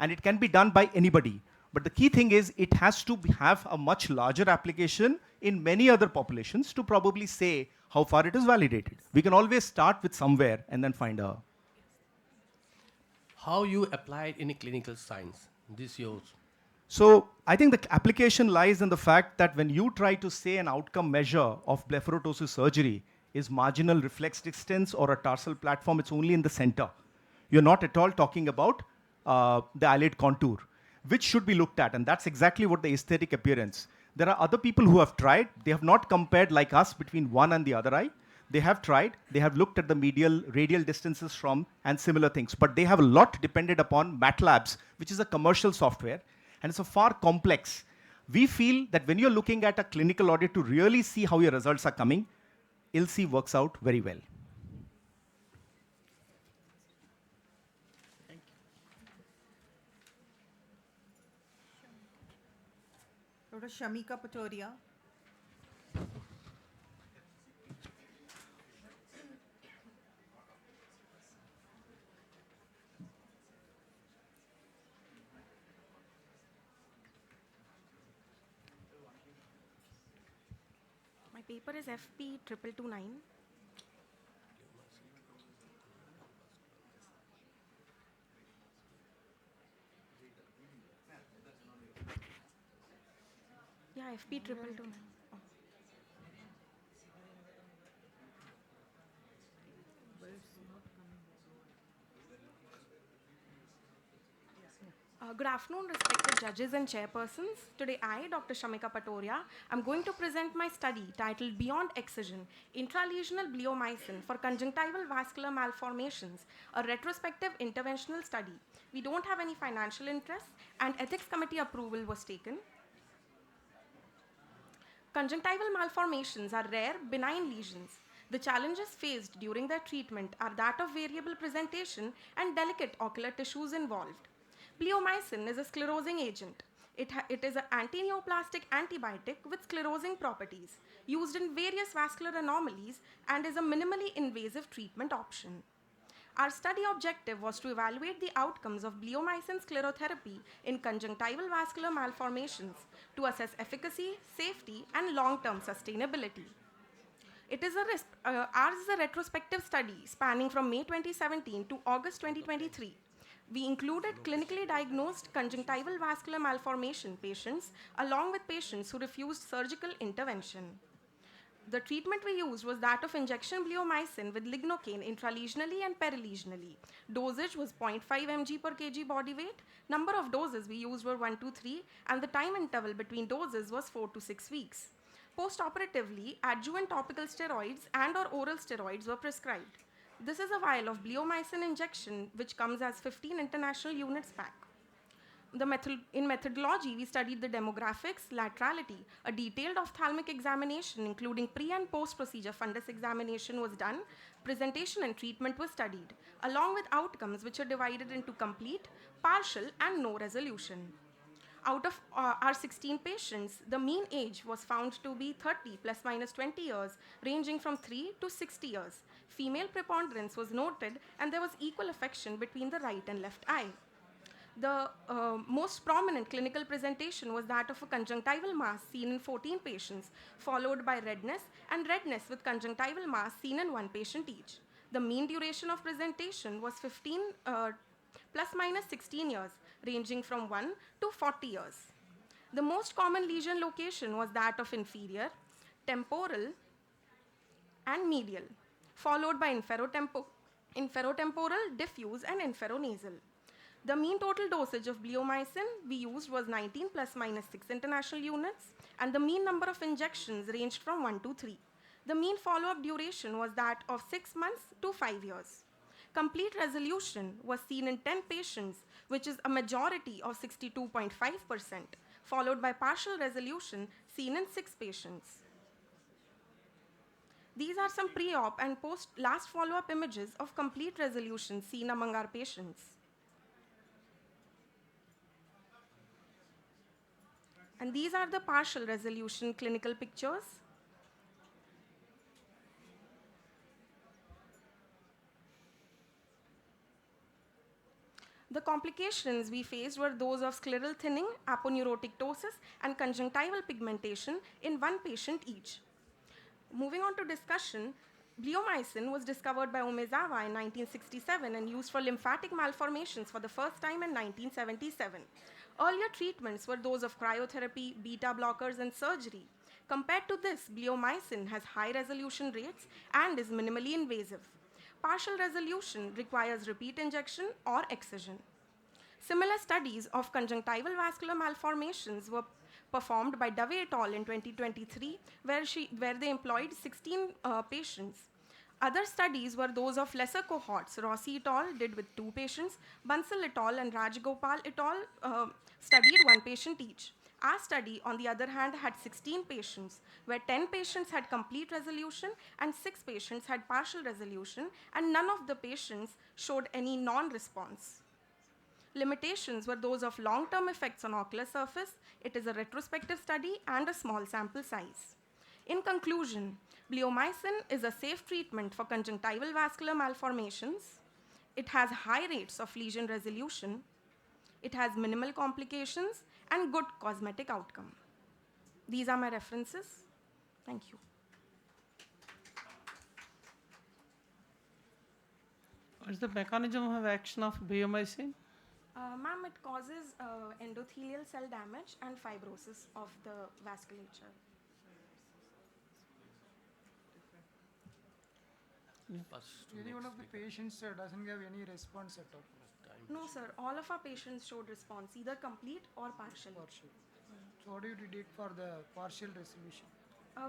And it can be done by anybody. But the key thing is it has to have a much larger application in many other populations to probably say how far it is validated. We can always start with somewhere and then find a... How you apply it in a clinical science? This yours. So I think the application lies in the fact that when you try to say an outcome measure of blepharotosis surgery is marginal reflex distance or a tarsal platform, it's only in the center. You're not at all talking about the eyelid contour, which should be looked at. And that's exactly what the aesthetic appearance. There are other people who have tried. They have not compared like us between one and the other eye. They have tried. They have looked at the medial, radial distances from and similar things. But they have a lot depended upon MATLABs, which is a commercial software. And it's a far complex. We feel that when you're looking at a clinical audit to really see how your results are coming, ILSI works out very well. Dr. Shamika Patoria. My paper is FP 2229. Yeah, FP 2229. Oh. Good afternoon, respected judges and chairpersons. Today I, Dr. Shamika Patoria, am going to present my study titled Beyond Excision, Intralesional Bleomycin for Conjunctival Vascular Malformations, a retrospective interventional study. We don't have any financial interest and ethics committee approval was taken. Conjunctival malformations are rare, benign lesions. The challenges faced during their treatment are that of variable presentation and delicate ocular tissues involved. Bleomycin is a sclerosing agent. It is an anti-neoplastic antibiotic with sclerosing properties, used in various vascular anomalies, and is a minimally invasive treatment option. Our study objective was to evaluate the outcomes of bleomycin sclerotherapy in conjunctival vascular malformations to assess efficacy, safety, and long-term sustainability. Ours is a retrospective study spanning from May 2017 to August 2023. We included clinically diagnosed conjunctival vascular malformation patients along with patients who refused surgical intervention. The treatment we used was that of injection bleomycin with lignocaine intralesionally and perilesionally. Dosage was 0.5 mg per kg body weight. Number of doses we used were 1 to 3, and the time interval between doses was 4 to 6 weeks. Post-operatively, adjuvant topical steroids and/or oral steroids were prescribed. This is a vial of bleomycin injection, which comes as 15 international units pack. In methodology, we studied the demographics, laterality. A detailed ophthalmic examination, including pre- and post-procedure fundus examination was done. Presentation and treatment was studied, along with outcomes which are divided into complete, partial, and no resolution. Out of our 16 patients, the mean age was found to be 30 plus minus 20 years, ranging from 3 to 60 years. Female preponderance was noted, and there was equal affection between the right and left eye. The most prominent clinical presentation was that of a conjunctival mass seen in 14 patients, followed by redness and redness with conjunctival mass seen in 1 patient each. The mean duration of presentation was 15 plus minus 16 years, ranging from 1 to 40 years. The most common lesion location was that of inferior, temporal, and medial, followed by inferotemporal, diffuse, and inferonasal. The mean total dosage of bleomycin we used was 19 plus minus 6 international units, and the mean number of injections ranged from 1 to 3. The mean follow-up duration was that of 6 months to 5 years. Complete resolution was seen in 10 patients, which is a majority of 62.5%, followed by partial resolution seen in 6 patients. These are some pre-op and post-last follow-up images of complete resolution seen among our patients. And these are the partial resolution clinical pictures. The complications we faced were those of scleral thinning, aponeurotic ptosis, and conjunctival pigmentation in one patient each. Moving on to discussion, bleomycin was discovered by Umezawa in 1967 and used for lymphatic malformations for the first time in 1977. Earlier treatments were those of cryotherapy, beta blockers, and surgery. Compared to this, bleomycin has high resolution rates and is minimally invasive. Partial resolution requires repeat injection or excision. Similar studies of conjunctival vascular malformations were performed by Dove et al. In 2023, where they employed 16 patients. Other studies were those of lesser cohorts. Rossi et al. Did with 2 patients. Bansal et al. And Rajgopal et al. Studied 1 patient each. Our study, on the other hand, had 16 patients, where 10 patients had complete resolution and 6 patients had partial resolution, and none of the patients showed any non-response. Limitations were those of long-term effects on ocular surface. It is a retrospective study and a small sample size. In conclusion, bleomycin is a safe treatment for conjunctival vascular malformations. It has high rates of lesion resolution. It has minimal complications and good cosmetic outcome. These are my references. Thank you. What's the mechanism of action of bleomycin? Ma'am, it causes endothelial cell damage and fibrosis of the vasculature. Any one of the patients doesn't have any response at all? No, sir. All of our patients showed response, either complete or partial. So what do you did for the partial resolution?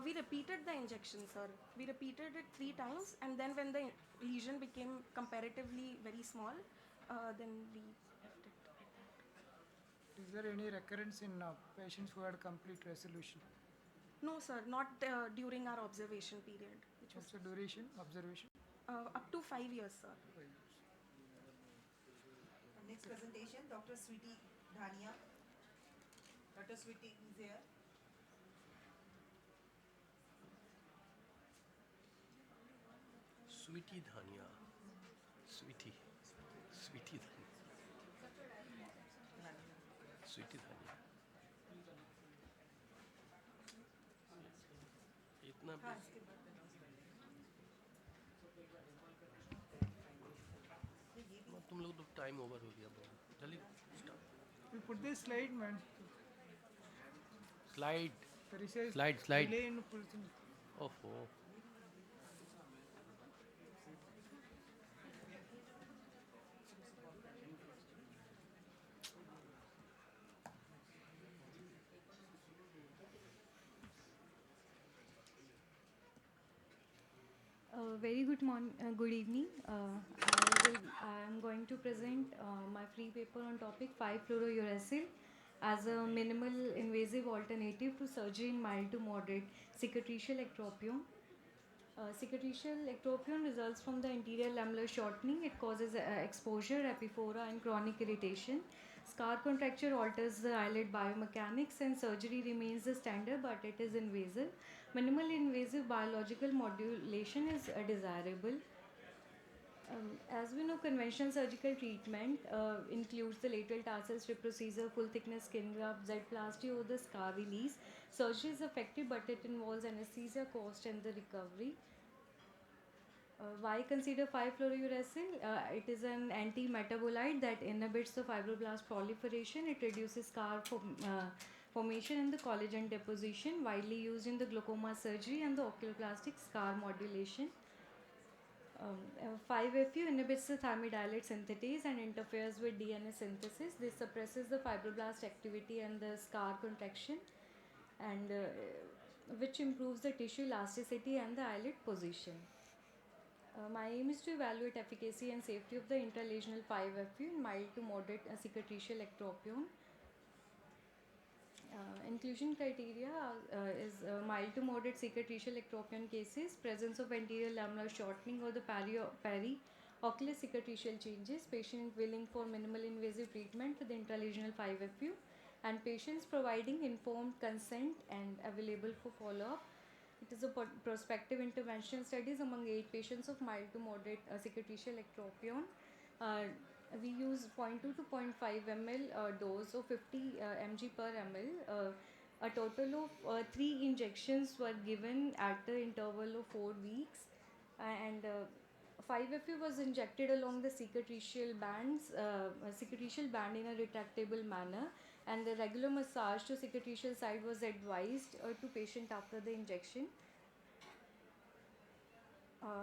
We repeated the injection, sir. We repeated it 3 times, and then when the lesion became comparatively very small, then we left it at that. Is there any recurrence in patients who had complete resolution? No, sir, not during our observation period. What's the duration, observation? Up to 5 years, sir. Next presentation, Dr. Sweetie Dhania. Dr. Sweetie is here. Sweetie Dhania. Sweetie Dhania. Sweetie Dhania. इतना तुम लोग तो time over हो गया बहुत जल्दी We put this slide, man. Slide. There is a Slide. delay in putting. Oh. Very good evening. I am going to present my free paper on topic 5-fluorouracil as a minimal invasive alternative to surgery in mild to moderate cicatricial ectropion. Cicatricial ectropion results from the anterior lamellar shortening. It causes exposure, epiphora, and chronic irritation. Scar contracture alters the eyelid biomechanics, and surgery remains the standard, but it is invasive. Minimal invasive biological modulation is desirable. As we know, conventional surgical treatment includes the lateral tarsal strip procedure, full thickness skin graft, Z-plasty or the scar release. Surgery is effective, but it involves anesthesia, cost, and the recovery. Why consider 5-fluorouracil? It is an anti-metabolite that inhibits the fibroblast proliferation. It reduces scar formation and the collagen deposition, widely used in the glaucoma surgery and the oculoplastic scar modulation. 5-FU inhibits the thymidylate synthetase and interferes with DNA synthesis. This suppresses the fibroblast activity and the scar contraction, and which improves the tissue elasticity and the eyelid position. My aim is to evaluate efficacy and safety of the intralesional 5-FU in mild to moderate cicatricial ectropion. Inclusion criteria is mild to moderate cicatricial ectropion cases, presence of anterior lamellar shortening or the periocular cicatricial changes, patient willing for minimal invasive treatment with intralesional 5-FU, and patients providing informed consent and available for follow-up. It is a prospective intervention studies among 8 patients of mild to moderate cicatricial ectropion. We use 0.2 to 0.5 ml dose of 50 mg per ml. A total of 3 injections were given at the interval of 4 weeks, and 5-FU was injected along the cicatricial band in a retractable manner, and the regular massage to cicatricial side was advised to patient after the injection.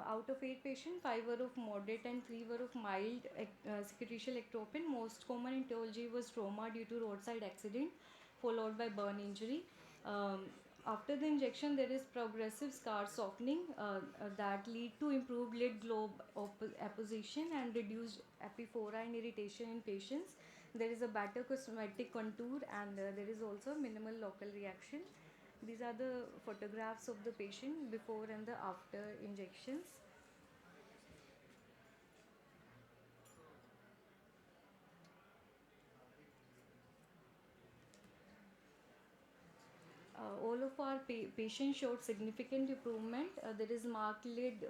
Out of 8 patients, 5 were of moderate and 3 were of mild cicatricial ectopin. Most common etiology was trauma due to roadside accident, followed by burn injury. After the injection, there is progressive scar softening that lead to improved lid globe apposition and reduced epiphora and irritation in patients. There is a better cosmetic contour, and there is also minimal local reaction. These are the photographs of the patient before and the after injections. All of our patients showed significant improvement. There is marked lid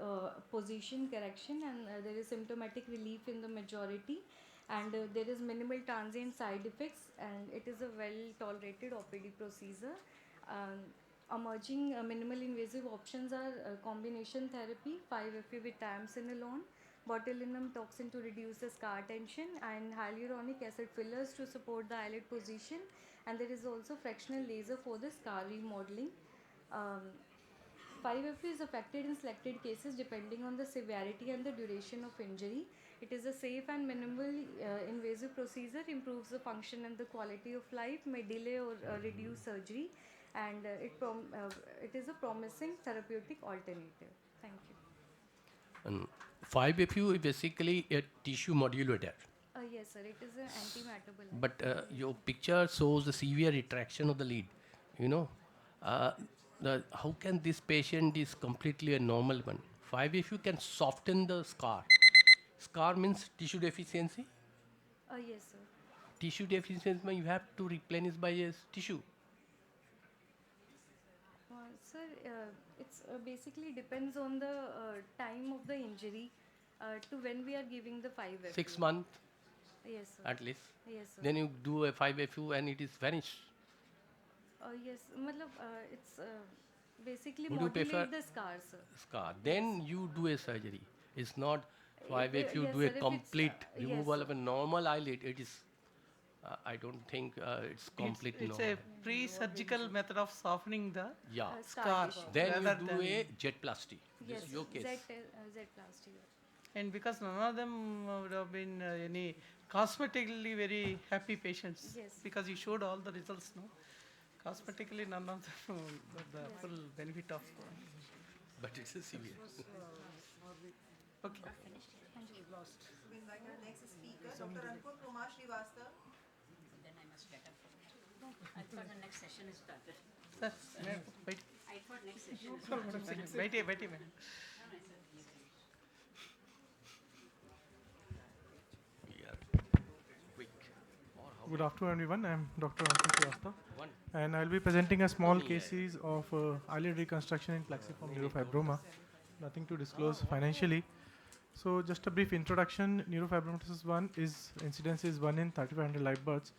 position correction, and there is symptomatic relief in the majority, and there is minimal transient side effects, and it is a well tolerated OPD procedure. Emerging minimal invasive options are combination therapy, 5-FU with triamcinolone, botulinum toxin to reduce the scar tension, and hyaluronic acid fillers to support the eyelid position, and there is also fractional laser for the scar remodeling. 5-FU is effective in selected cases depending on the severity and the duration of injury. It is a safe and minimally invasive procedure, improves the function and the quality of life, may delay or reduce surgery, and it is a promising therapeutic alternative. Thank you. And 5-FU is basically a tissue modulator. Yes, sir. It is an anti-metabolite. But your picture shows the severe retraction of the lid. You know, how can this patient is completely a normal one? 5-FU can soften the scar. Scar means tissue deficiency. Yes, sir. Tissue deficiency means you have to replenish by a tissue. Sir, it's basically depends on the time of the injury to when we are giving the 5-FU. 6 months. Yes, sir. At least. Yes, sir. Then you do a 5-FU and it is vanished. Yes, it's basically Would you prefer modulate the scar, sir. Scar. Then you do a surgery. It's not 5-FU yes, do a sir, if complete yes, removal sir. of a normal eyelid. It is, I don't think it's complete It's normal. a pre-surgical method of softening the Yeah. scar. Then rather you do than- a jetplasty. Yes, This is your case. Z-plasty. And because none of them would have been any cosmetically very happy patients, Yes. because you showed all the results, no? Cosmetically, none of them got the full benefit of. But it's a severe. Okay. Lost. We invite our next speaker, Dr. Ankur Kumar Srivastava. Then I must get up. I thought the next session is started. Sir, wait. I thought next session is started. Wait, madam. Good afternoon, everyone. I'm Dr. Ankur Srivastava, and I'll be presenting a small cases of eyelid reconstruction in plexiform neurofibroma. Nothing to disclose financially. So, just a brief introduction. Neurofibromatosis 1 is incidence is 1 in 3,500 live births.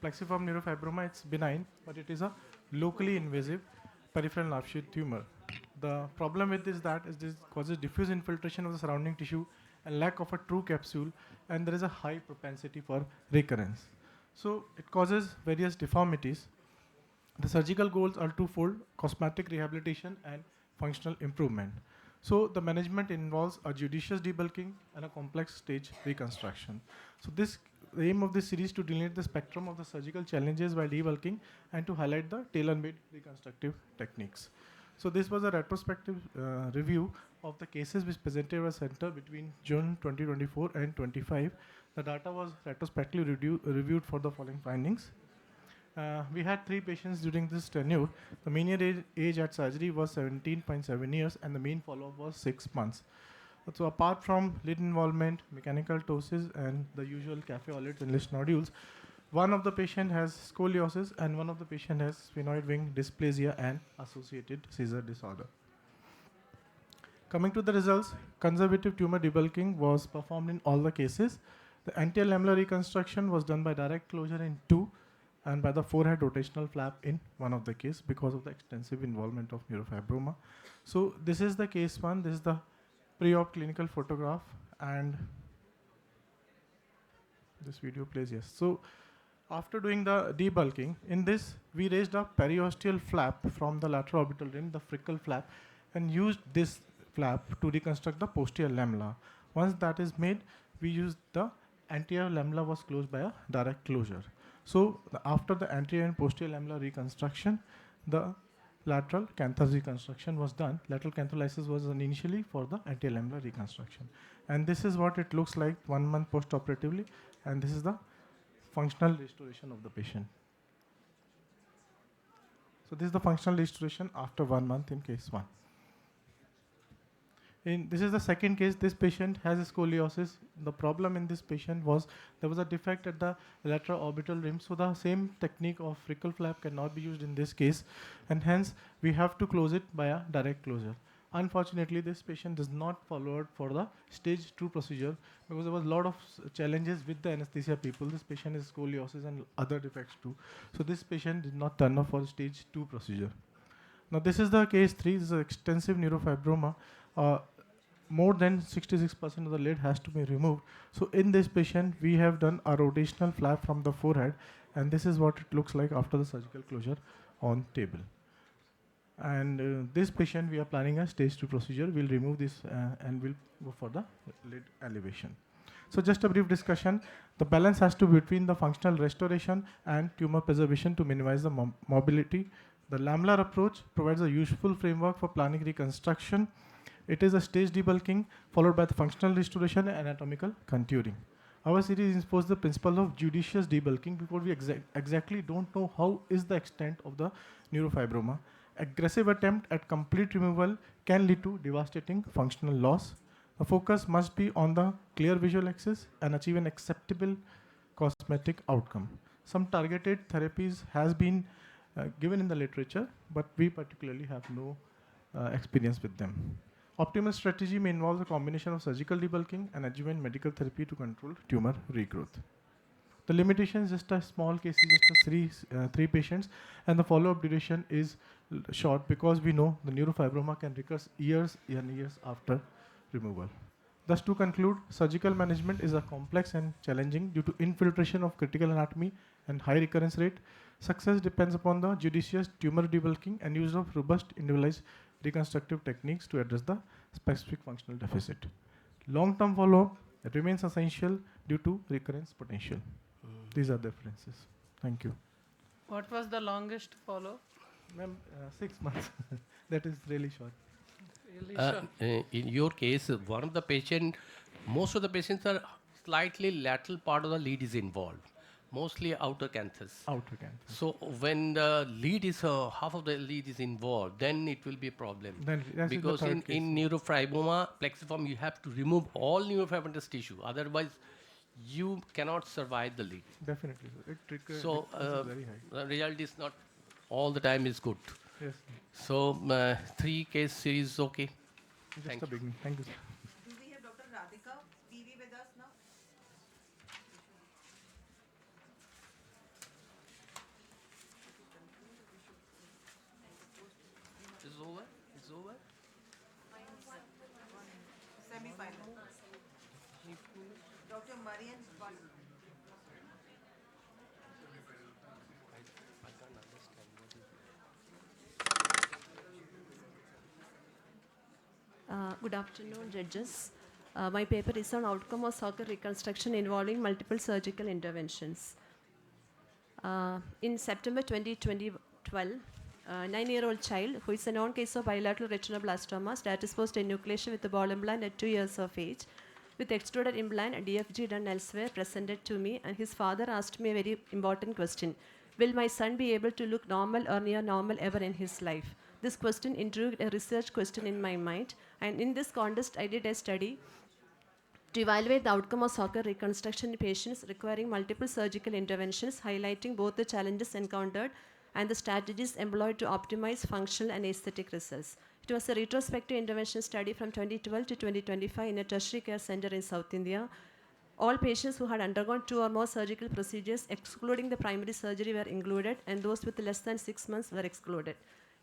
Plexiform neurofibroma, it's benign, but it is a locally invasive peripheral nerve sheath tumor. The problem with this this causes diffuse infiltration of the surrounding tissue and lack of a true capsule, and there is a high propensity for recurrence. So it causes various deformities. The surgical goals are twofold: cosmetic rehabilitation and functional improvement. So the management involves a judicious debulking and a complex stage reconstruction. So the aim of this series to delineate the spectrum of the surgical challenges while debulking and to highlight the tailor-made reconstructive techniques. So this was a retrospective review of the cases which presented at our center between June 2024 and 25. The data was retrospectively reviewed for the following findings. We had 3 patients during this tenure. The median age at surgery was 17.7 years and the mean follow-up was 6 months. So apart from lid involvement, mechanical ptosis and the usual cafe olids and list nodules, one of the patient has scoliosis and one of the patient has sphenoid wing dysplasia and associated seizure disorder. Coming to the results, conservative tumor debulking was performed in all the cases. The anterior lamellar reconstruction was done by direct closure in 2 and by the forehead rotational flap in one of the case because of the extensive involvement of neurofibroma. So this is the case 1, this is the pre-op clinical photograph, and this video plays, yes. So after doing the debulking, in this we raised a periosteal flap from the lateral orbital rim, the Frickle flap, and used this flap to reconstruct the posterior lamella. Once that is made, we used the anterior lamella was closed by a direct closure. So after the anterior and posterior lamellar reconstruction, the lateral canthus reconstruction was done. Lateral cantholysis was done initially for the anterior lamellar reconstruction. And this is what it looks like 1 month post-operatively, and this is the functional restoration of the patient. So this is the functional restoration after 1 month in case 1. This is the second case. This patient has a scoliosis. The problem in this patient was there was a defect at the lateral orbital rim, so the same technique of Frickle flap cannot be used in this case, and hence we have to close it by a direct closure. Unfortunately, this patient does not follow it for the stage 2 procedure because there was a lot of challenges with the anesthesia people. This patient has scoliosis and other defects too. So this patient did not turn up for stage 2 procedure. Now this is the case 3. This is extensive neurofibroma. More than 66% of the lid has to be removed. So in this patient, we have done a rotational flap from the forehead, and this is what it looks like after the surgical closure on table. And this patient, we are planning a stage 2 procedure. We'll remove this and we'll go for the lid elevation. So just a brief discussion. The balance has to be between the functional restoration and tumor preservation to minimize the mobility. The lamellar approach provides a useful framework for planning reconstruction. It is a stage debulking followed by the functional restoration and anatomical contouring. Our series enforces the principle of judicious debulking because we exactly don't know how is the extent of the neurofibroma. Aggressive attempt at complete removal can lead to devastating functional loss. The focus must be on the clear visual axis and achieve an acceptable cosmetic outcome. Some targeted therapies has been given in the literature, but we particularly have no experience with them. Optimal strategy may involve a combination of surgical debulking and adjuvant medical therapy to control tumor regrowth. The limitation is just a small case, just three patients, and the follow-up duration is short because we know the neurofibroma can recur years and years after removal. Thus, to conclude, surgical management is a complex and challenging due to infiltration of critical anatomy and high recurrence rate. Success depends upon the judicious tumor debulking and use of robust individualized reconstructive techniques to address the specific functional deficit. Long-term follow-up remains essential due to recurrence potential. These are the differences. Thank you. What was the longest follow? Ma'am, 6 months. That is really short. Really short. In your case, one of the patient, most of the patients are slightly lateral part of the lead is involved. Mostly outer canthus. Outer canthus. So when the lead is half of the lead is involved, then it will be a problem. Then because in neurofibroma plexiform, you have to remove all neurofibromatoous tissue. Otherwise, you cannot survive the lead. Definitely. It so very high. the result is not all the time is good. Yes. So 3 case series okay. Just a beginning. Thank you, sir. Do we have Dr. Radhika PV with us now? It's over? It's over? Semi-final. Dr. Marian one. Good afternoon, judges. My paper is on outcome of soccer reconstruction involving multiple surgical interventions. In September 2012, a 9-year-old child who is a known case of bilateral retinoblastoma, status post enucleation with a ball implant at 2 years of age, with extruded implant and DFG done elsewhere, presented to me, and his father asked me a very important question. Will my son be able to look normal or near normal ever in his life? This question intrigued a research question in my mind, and in this context, I did a study to evaluate the outcome of soccer reconstruction in patients requiring multiple surgical interventions, highlighting both the challenges encountered and the strategies employed to optimize functional and aesthetic results. It was a retrospective intervention study from 2012 to 2025 in a tertiary care center in South India. All patients who had undergone 2 or more surgical procedures, excluding the primary surgery, were included, and those with less than 6 months were excluded.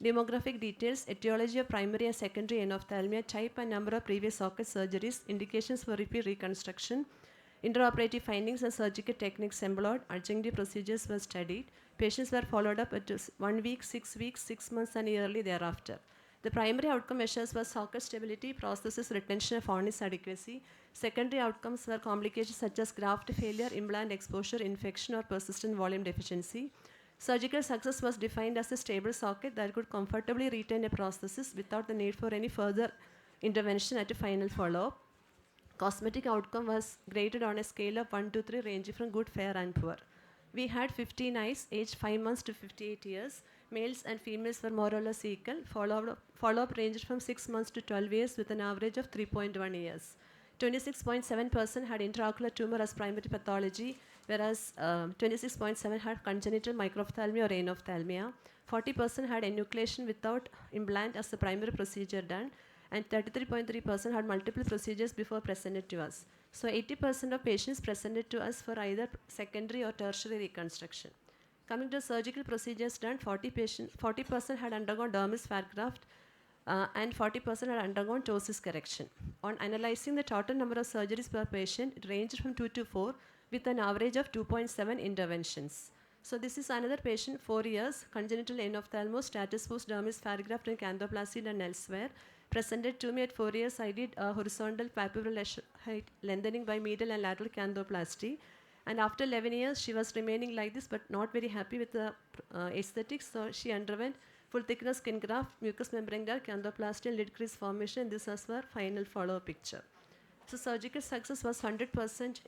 Demographic details, etiology of primary and secondary enophthalmia, type and number of previous socket surgeries, indications for repeat reconstruction, intraoperative findings and surgical techniques employed, adjunctive procedures were studied. Patients were followed up at 1 week, 6 weeks, 6 months, and yearly thereafter. The primary outcome measures were socket stability, prosthesis retention, and fornix adequacy. Secondary outcomes were complications such as graft failure, implant exposure, infection, or persistent volume deficiency. Surgical success was defined as a stable socket that could comfortably retain a prosthesis without the need for any further intervention at a final follow-up. Cosmetic outcome was graded on a scale of 1 to 3, ranging from good, fair, and poor. We had 15 eyes, aged 5 months to 58 years. Males and females were more or less equal. Follow-up ranged from 6 months to 12 years with an average of 3.1 years. 26.7% had intraocular tumor as primary pathology, whereas 26.7% had congenital microphthalmia or anophthalmia. 40% had enucleation without implant as the primary procedure done, and 33.3% had multiple procedures before presented to us. So 80% of patients presented to us for either secondary or tertiary reconstruction. Coming to surgical procedures done, 40% had undergone dermis fat graft and 40% had undergone ptosis correction. On analyzing the total number of surgeries per patient, it ranged from 2 to 4 with an average of 2.7 interventions. So this is another patient, 4 years, congenital enophthalmo, status post dermis fat graft and canthoplasty and elsewhere. Presented to me at 4 years, I did horizontal palpebral height lengthening by medial and lateral canthoplasty. And after 11 years, she was remaining like this, but not very happy with the aesthetics. So she underwent full thickness skin graft, mucous membrane graft, canthoplasty, and lid crease formation. And this was her final follow-up picture. So surgical success was 100%,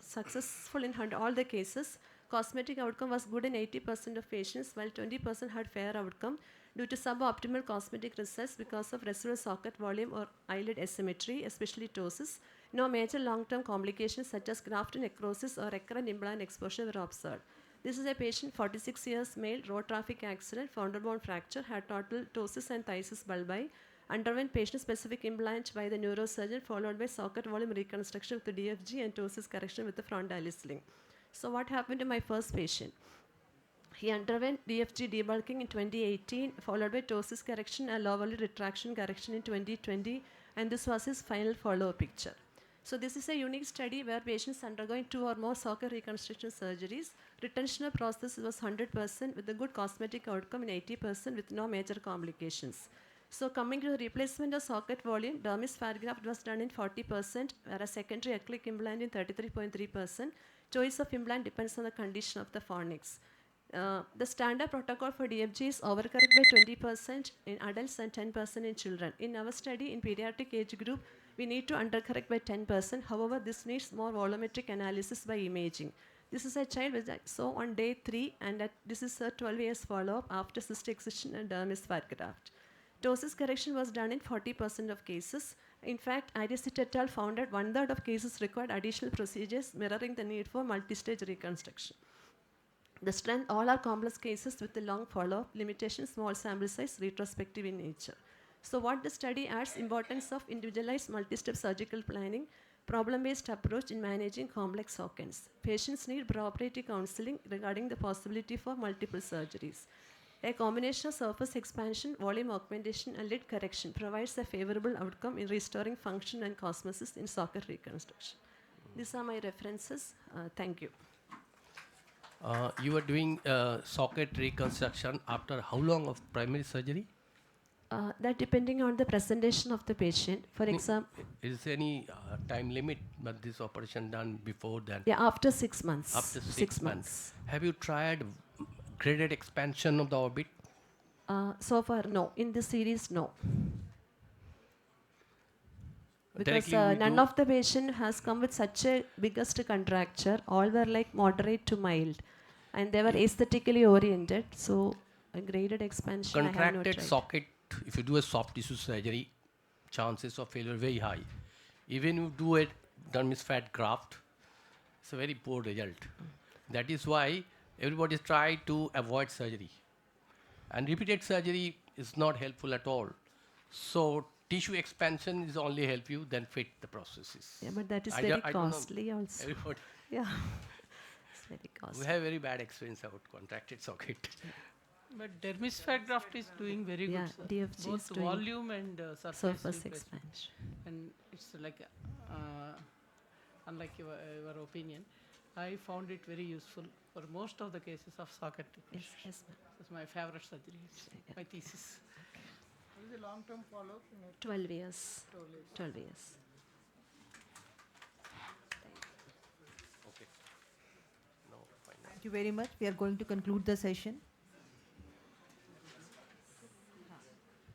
successful in all the cases. Cosmetic outcome was good in 80% of patients, while 20% had fair outcome due to suboptimal cosmetic recess because of residual socket volume or eyelid asymmetry, especially ptosis. No major long-term complications such as graft necrosis or recurrent implant exposure were observed. This is a patient, 46 years, male, road traffic accident, founder bone fracture, had total ptosis and thysis bulbi, underwent patient-specific implant by the neurosurgeon, followed by socket volume reconstruction with the DFG and ptosis correction with the frontalis sling. So what happened to my first patient? He underwent DFG debulking in 2018, followed by ptosis correction and lower lid retraction correction in 2020, and this was his final follow-up picture. So this is a unique study where patients undergoing 2 or more socket reconstruction surgeries. Retention of prosthesis was 100% with a good cosmetic outcome in 80% with no major complications. So coming to the replacement of socket volume, dermis fat graft was done in 40%, whereas secondary acrylic implant in 33.3%. Choice of implant depends on the condition of the fornix. The standard protocol for DFG is overcorrect by 20% in adults and 10% in children. In our study, in pediatric age group, we need to undercorrect by 10%. However, this needs more volumetric analysis by imaging. This is a child which I saw on day 3, and this is a 12 years follow-up after cyst excision and dermis fat graft. Ptosis correction was done in 40% of cases. In fact, Ariasit et al. Found that 1/3 of cases required additional procedures, mirroring the need for multi-stage reconstruction. The strength, all are complex cases with a long follow-up, limitation, small sample size, retrospective in nature. So what the study adds, importance of individualized multi-step surgical planning, problem-based approach in managing complex sockets. Patients need preoperative counseling regarding the possibility for multiple surgeries. A combination of surface expansion, volume augmentation, and lid correction provides a favorable outcome in restoring function and cosmesis in socket reconstruction. These are my references. Thank you. You were doing socket reconstruction after how long of primary surgery? That depending on the presentation of the patient. For example, is there any time limit but this operation done before then? Yeah, after 6 months. After 6 months. Have you tried graded expansion of the orbit? So far, no. In this series, no. Because none of the patient has come with such a biggest contracture. All were like moderate to mild, and they were aesthetically oriented. So a graded expansion. Contracted socket. If you do a soft tissue surgery, chances of failure are very high. Even if you do a dermis fat graft, it's a very poor result. That is why everybody tries to avoid surgery. And repeated surgery is not helpful at all. So Tissue expansion is only help you, then fit the prosthesis. Yeah, but that is I very don't know. costly also. Everybody. Yeah, it's very costly. We have very bad experience about contracted socket. But dermisfat graft is doing very Yeah, good, sir. DFG is Both doing volume and surface surface replacement. expansion. And it's like, unlike your opinion, I found it very useful for most of the cases of socket replacement. Yes, ma'am. It's my favorite surgery. It's my thesis. What is the long-term follow-up? 12 years. 12 years. Okay. No, fine. Thank you very much. We are going to conclude the session.